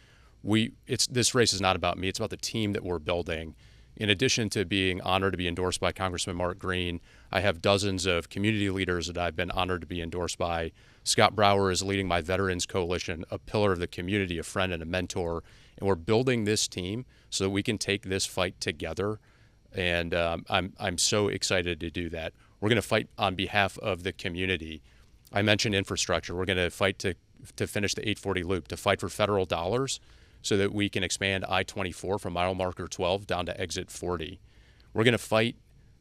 this race is not about me. It's about the team that we're building. In addition to being honored to be endorsed by Congressman Mark Green, I have dozens of community leaders that I've been honored to be endorsed by. Scott Brower is leading my Veterans Coalition, a pillar of the community, a friend and a mentor. And we're building this team so that we can take this fight together. And I'm so excited to do that. We're going to fight on behalf of the community. I mentioned infrastructure. We're going to fight to finish the 840 loop, to fight for federal dollars so that we can expand I-24 from mile marker 12 down to exit 40. We're going to fight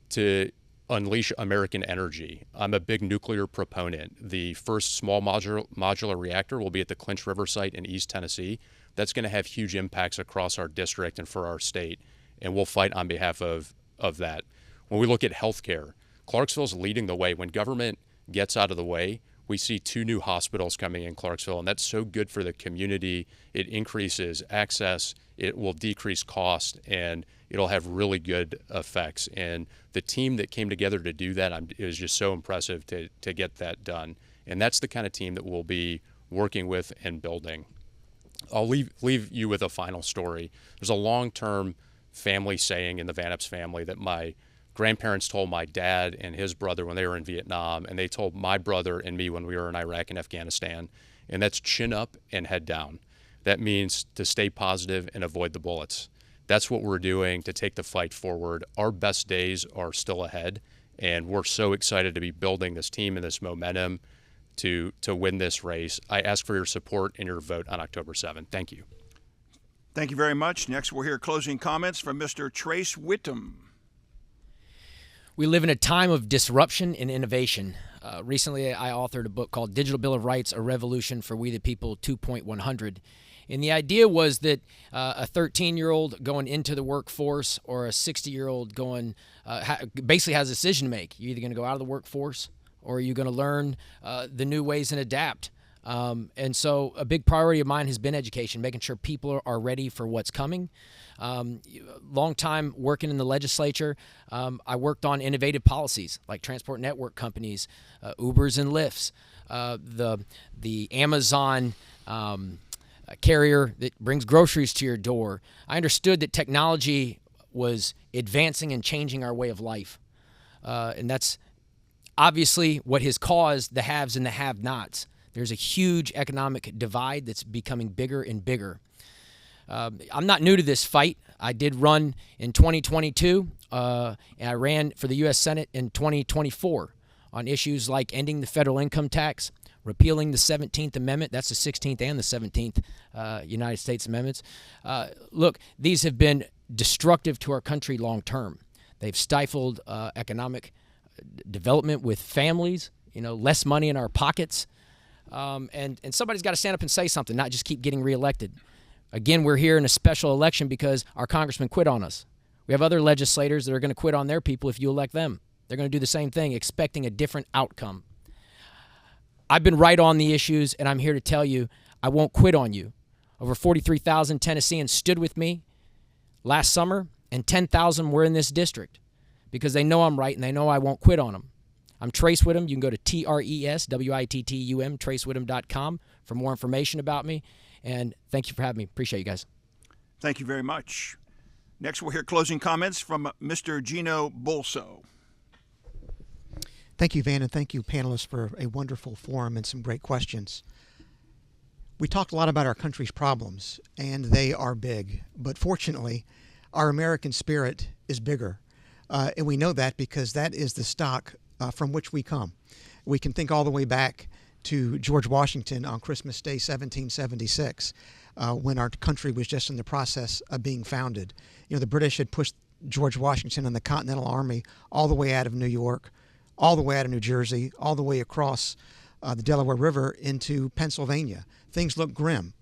to unleash American energy. I'm a big nuclear proponent. The first small modular reactor will be at the Clinch River site in East Tennessee. That's going to have huge impacts across our district and for our state, and we'll fight on behalf of that. When we look at healthcare, Clarksville's leading the way. When government gets out of the way, we see 2 new hospitals coming in Clarksville, and that's so good for the community. It increases access, it will decrease cost, and it'll have really good effects. And the team that came together to do that is just so impressive to get that done. And that's the kind of team that we'll be working with and building. I'll leave you with a final story. There's a long-term family saying in the Van Epps family that my grandparents told my dad and his brother when they were in Vietnam, and they told my brother and me when we were in Iraq and Afghanistan, and that's chin up and head down. That means to stay positive and avoid the bullets. That's what we're doing to take the fight forward. Our best days are still ahead, and we're so excited to be building this team and this momentum to win this race. I ask for your support and your vote on October 7th. Thank you. Thank you very much. Next, we'll hear closing comments from Mr. Trace Wittum. We live in a time of disruption and innovation. Recently, I authored a book called Digital Bill of Rights, A Revolution for We the People 2.100. And the idea was that a 13-year-old going into the workforce or a 60-year-old going basically has a decision to make. You're either going to go out of the workforce or are you going to learn the new ways and adapt. And so a big priority of mine has been education, making sure people are ready for what's coming. Long time working in the legislature, I worked on innovative policies like transport network companies, Ubers and Lyfts, the Amazon carrier that brings groceries to your door. I understood that technology was advancing and changing our way of life. And that's obviously what has caused the haves and the have-nots. There's a huge economic divide that's becoming bigger and bigger. I'm not new to this fight. I did run in 2022, and I ran for the U.S. Senate in 2024 on issues like ending the federal income tax, repealing the 17th Amendment. That's the 16th and the 17th United States Amendments. Look, these have been destructive to our country long term. They've stifled economic development with families, less money in our pockets. And somebody's got to stand up and say something, not just keep getting reelected. Again, we're here in a special election because our congressman quit on us. We have other legislators that are going to quit on their people if you elect them. They're going to do the same thing, expecting a different outcome. I've been right on the issues, and I'm here to tell you I won't quit on you. Over 43,000 Tennesseans stood with me last summer, and 10,000 were in this district because they know I'm right and they know I won't quit on them. I'm Trace Wittum. You can go to TRESWITTUM, tracewittum.com for more information about me. And thank you for having me. Appreciate you guys. Thank you very much. Next, we'll hear closing comments from Mr. Gino Bulso. Thank you, Van, and thank you, panelists, for a wonderful forum and some great questions. We talked a lot about our country's problems, and they are big. But fortunately, our American spirit is bigger. And we know that because that is the stock from which we come. We can think all the way back to George Washington on Christmas Day, 1776, when our country was just in the process of being founded. The British had pushed George Washington and the Continental Army all the way out of New York, all the way out of New Jersey, all the way across the Delaware River into Pennsylvania. Things looked grim.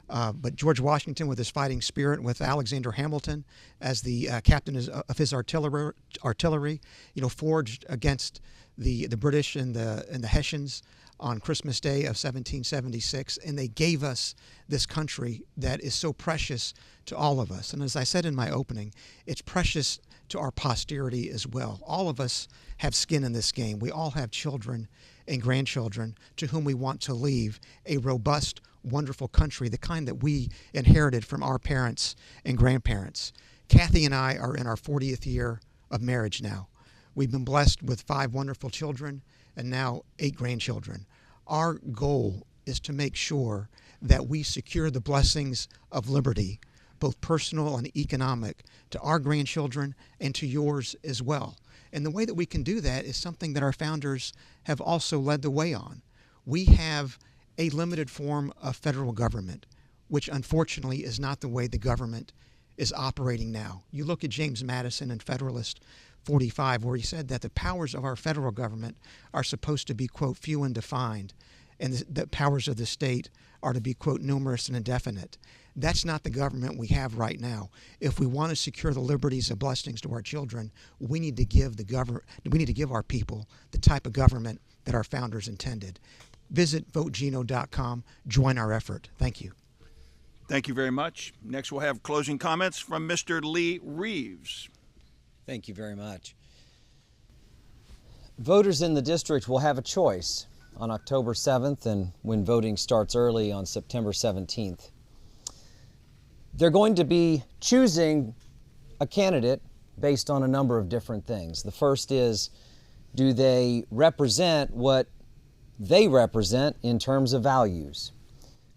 But George Washington, with his fighting spirit, with Alexander Hamilton as the captain of his artillery, forged against the British and the Hessians on Christmas Day of 1776, and they gave us this country that is so precious to all of us. And as I said in my opening, it's precious to our posterity as well. All of us have skin in this game. We all have children and grandchildren to whom we want to leave a robust, wonderful country, the kind that we inherited from our parents and grandparents. Kathy and I are in our 40th year of marriage now. We've been blessed with 5 wonderful children and now 8 grandchildren. Our goal is to make sure that we secure the blessings of liberty, both personal and economic, to our grandchildren and to yours as well. And the way that we can do that is something that our founders have also led the way on. We have a limited form of federal government, which unfortunately is not the way the government is operating now. You look at James Madison in Federalist 45, where he said that the powers of our federal government are supposed to be, quote, few and defined, and the powers of the state are to be, quote, numerous and indefinite. That's not the government we have right now. If we want to secure the liberties and blessings to our children, we need to give our people the type of government that our founders intended. Visit votegino.com. Join our effort. Thank you. Thank you very much. Next, we'll have closing comments from Mr. Lee Reeves. Thank you very much. Voters in the district will have a choice on October 7th and when voting starts early on September 17th. They're going to be choosing a candidate based on a number of different things. The first is, do they represent what they represent in terms of values?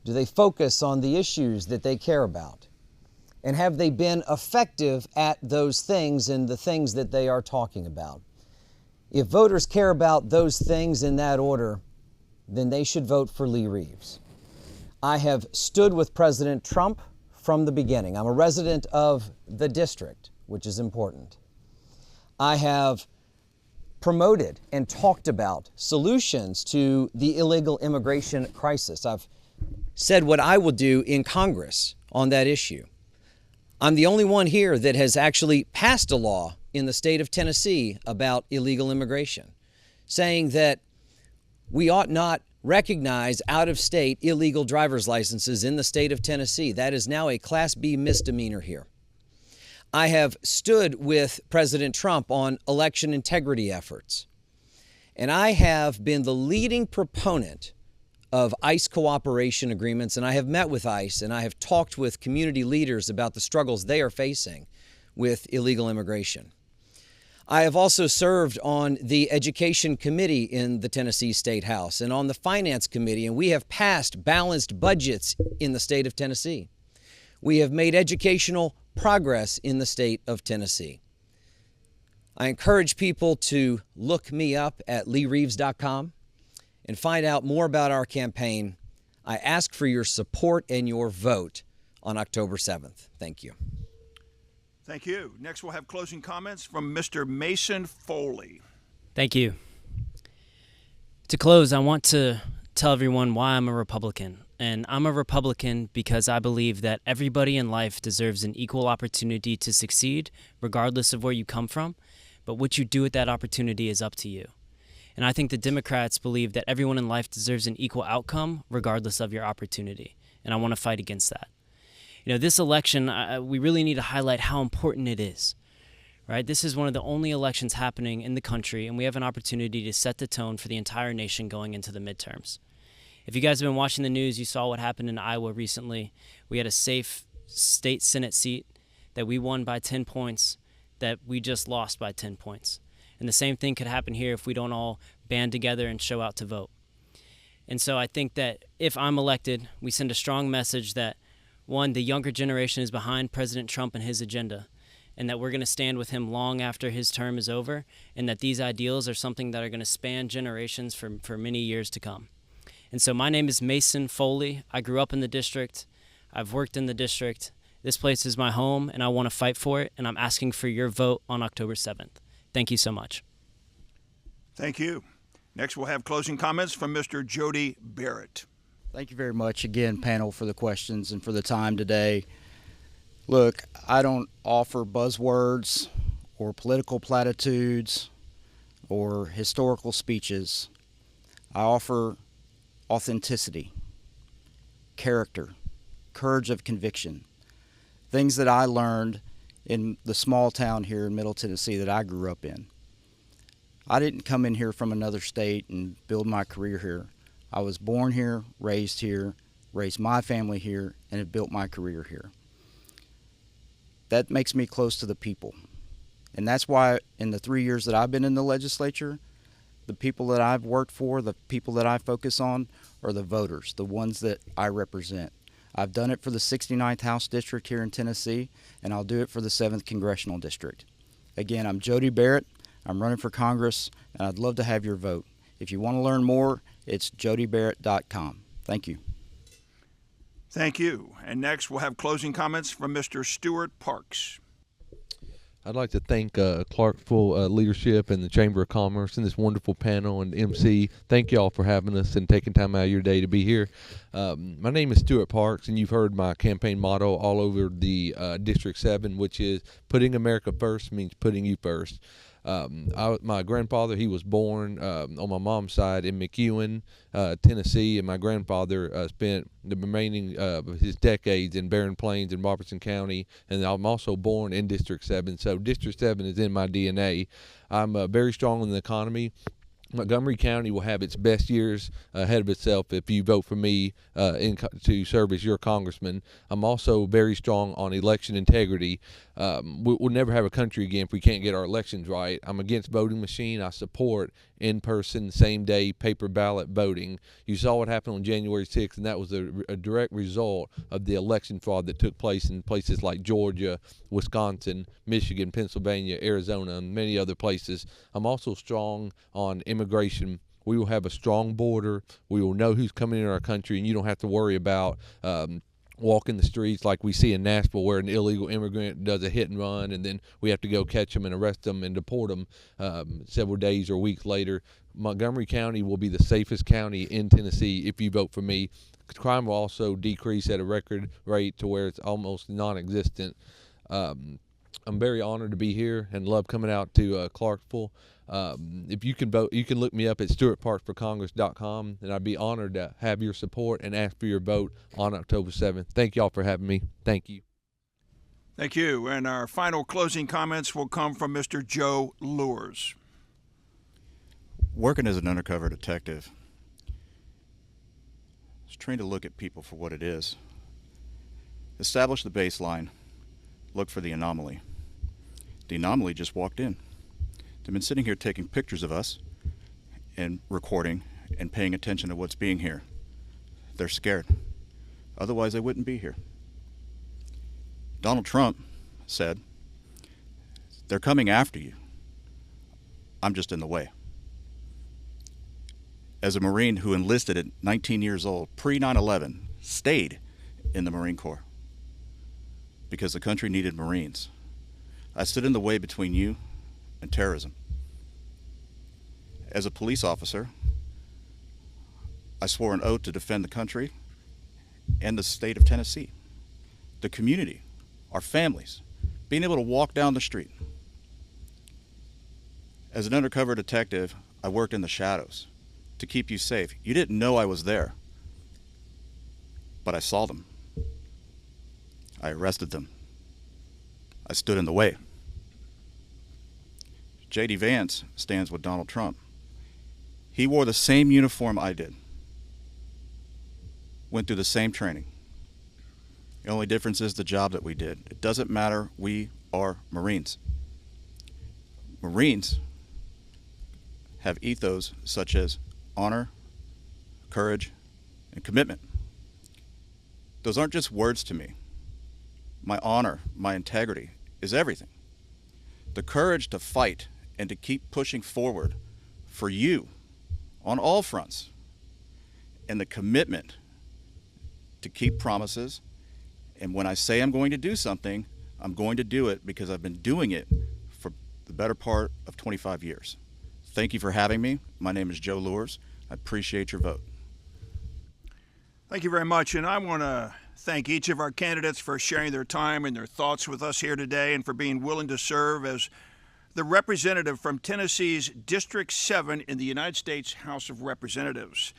Do they focus on the issues that they care about? And have they been effective at those things and the things that they are talking about? If voters care about those things in that order, then they should vote for Lee Reeves. I have stood with President Trump from the beginning. I'm a resident of the district, which is important. I have promoted and talked about solutions to the illegal immigration crisis. I've said what I will do in Congress on that issue. I'm the only one here that has actually passed a law in the state of Tennessee about illegal immigration, saying that we ought not recognize out-of-state illegal driver's licenses in the state of Tennessee. That is now a Class B misdemeanor here. I have stood with President Trump on election integrity efforts, and I have been the leading proponent of ICE cooperation agreements, and I have met with ICE, and I have talked with community leaders about the struggles they are facing with illegal immigration. I have also served on the Education Committee in the Tennessee State House and on the Finance Committee, and we have passed balanced budgets in the state of Tennessee. We have made educational progress in the state of Tennessee. I encourage people to look me up at LeeReeves.com and find out more about our campaign. I ask for your support and your vote on October 7th. Thank you. Thank you. Next, we'll have closing comments from Mr. Mason Foley. Thank you. To close, I want to tell everyone why I'm a Republican. And I'm a Republican because I believe that everybody in life deserves an equal opportunity to succeed, regardless of where you come from. But what you do with that opportunity is up to you. And I think the Democrats believe that everyone in life deserves an equal outcome, regardless of your opportunity. And I want to fight against that. You know, this election, we really need to highlight how important it is, right? This is one of the only elections happening in the country, and we have an opportunity to set the tone for the entire nation going into the midterms. If you guys have been watching the news, you saw what happened in Iowa recently. We had a safe state Senate seat that we won by 10 points, that we just lost by 10 points. And the same thing could happen here if we don't all band together and show out to vote. And so I think that if I'm elected, we send a strong message that, one, the younger generation is behind President Trump and his agenda, and that we're going to stand with him long after his term is over, and that these ideals are something that are going to span generations for many years to come. And so my name is Mason Foley. I grew up in the district. I've worked in the district. This place is my home, and I want to fight for it, and I'm asking for your vote on October 7th. Thank you so much. Thank you. Next, we'll have closing comments from Mr. Jody Barrett. Thank you very much again, panel, for the questions and for the time today. Look, I don't offer buzzwords or political platitudes or historical speeches. I offer authenticity, character, courage of conviction, things that I learned in the small town here in Middle Tennessee that I grew up in. I didn't come in here from another state and build my career here. I was born here, raised my family here, and have built my career here. That makes me close to the people. And that's why in the 3 years that I've been in the legislature, the people that I've worked for, the people that I focus on are the voters, the ones that I represent. I've done it for the 69th House District here in Tennessee, and I'll do it for the 7th Congressional District. Again, I'm Jody Barrett. I'm running for Congress, and I'd love to have your vote. If you want to learn more, it's jodybarrett.com. Thank you. Thank you. And next, we'll have closing comments from Mr. Stewart Parks. I'd like to thank Clarksville leadership and the Chamber of Commerce and this wonderful panel and MC. Thank y'all for having us and taking time out of your day to be here. My name is Stewart Parks, and you've heard my campaign motto all over the District 7, which is putting America first means putting you first. My grandfather, he was born on my mom's side in McEwen, Tennessee, and my grandfather spent the remaining of his decades in Barren Plains and Robertson County, and I'm also born in District 7, so District 7 is in my DNA. I'm very strong in the economy. Montgomery County will have its best years ahead of itself if you vote for me to serve as your congressman. I'm also very strong on election integrity. We'll never have a country again if we can't get our elections right. I'm against voting machine. I support in-person, same-day, paper ballot voting. You saw what happened on January 6th, and that was a direct result of the election fraud that took place in places like Georgia, Wisconsin, Michigan, Pennsylvania, Arizona, and many other places. I'm also strong on immigration. We will have a strong border. We will know who's coming in our country, and you don't have to worry about walking the streets like we see in Nashville, where an illegal immigrant does a hit and run, and then we have to go catch them and arrest them and deport them several days or weeks later. Montgomery County will be the safest county in Tennessee if you vote for me. Crime will also decrease at a record rate to where it's almost non-existent. I'm very honored to be here and love coming out to Clarksville. If you can vote, you can look me up at StewartParksForCongress.com, and I'd be honored to have your support and ask for your vote on October 7th. Thank y'all for having me. Thank you. Thank you. And our final closing comments will come from Mr. Joe Leurs. Working as an undercover detective, I was trained to look at people for what it is. Establish the baseline, look for the anomaly. The anomaly just walked in. They've been sitting here taking pictures of us and recording and paying attention to what's being here. They're scared. Otherwise, they wouldn't be here. Donald Trump said, "They're coming after you. I'm just in the way." As a Marine who enlisted at 19 years old, pre-9/11, stayed in the Marine Corps because the country needed Marines. I stood in the way between you and terrorism. As a police officer, I swore an oath to defend the country and the state of Tennessee, the community, our families, being able to walk down the street. As an undercover detective, I worked in the shadows to keep you safe. You didn't know I was there, but I saw them. I arrested them. I stood in the way. J.D. Vance stands with Donald Trump. He wore the same uniform I did, went through the same training. The only difference is the job that we did. It doesn't matter. We are Marines. Marines have ethos such as honor, courage, and commitment. Those aren't just words to me. My honor, my integrity is everything. The courage to fight and to keep pushing forward for you on all fronts, and the commitment to keep promises. And when I say I'm going to do something, I'm going to do it because I've been doing it for the better part of 25 years. Thank you for having me. My name is Joe Leurs. I appreciate your vote. Thank you very much. And I want to thank each of our candidates for sharing their time and their thoughts with us here today and for being willing to serve as the representative from Tennessee's District 7 in the United States House of Representatives.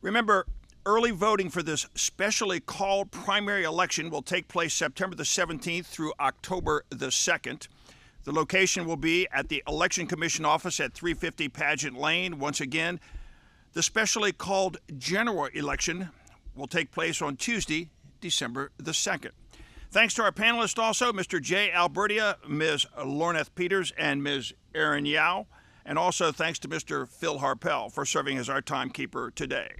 Remember, early voting for this specially called primary election will take place September the 17th through October the 2nd. The location will be at the Election Commission office at 350 Pageant Lane. Once again, the specially called general election will take place on Tuesday, December the 2nd. Thanks to our panelists also, Mr. J. Albertia, Ms. Lorneth Peters, and Ms. Erin Yao. And also thanks to Mr. Phil Harpel for serving as our timekeeper today.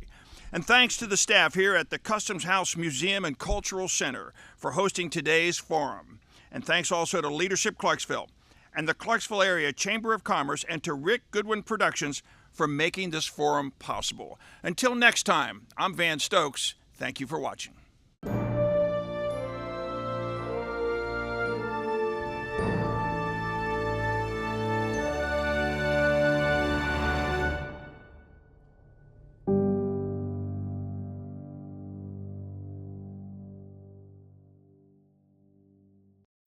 And thanks to the staff here at the Customs House Museum and Cultural Center for hosting today's forum. And thanks also to Leadership Clarksville and the Clarksville Area Chamber of Commerce and to Rick Goodwin Productions for making this forum possible. Until next time, I'm Van Stokes. Thank you for watching.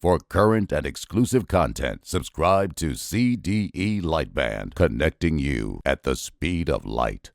For current and exclusive content, subscribe to CDE Lightband, connecting you at the speed of light.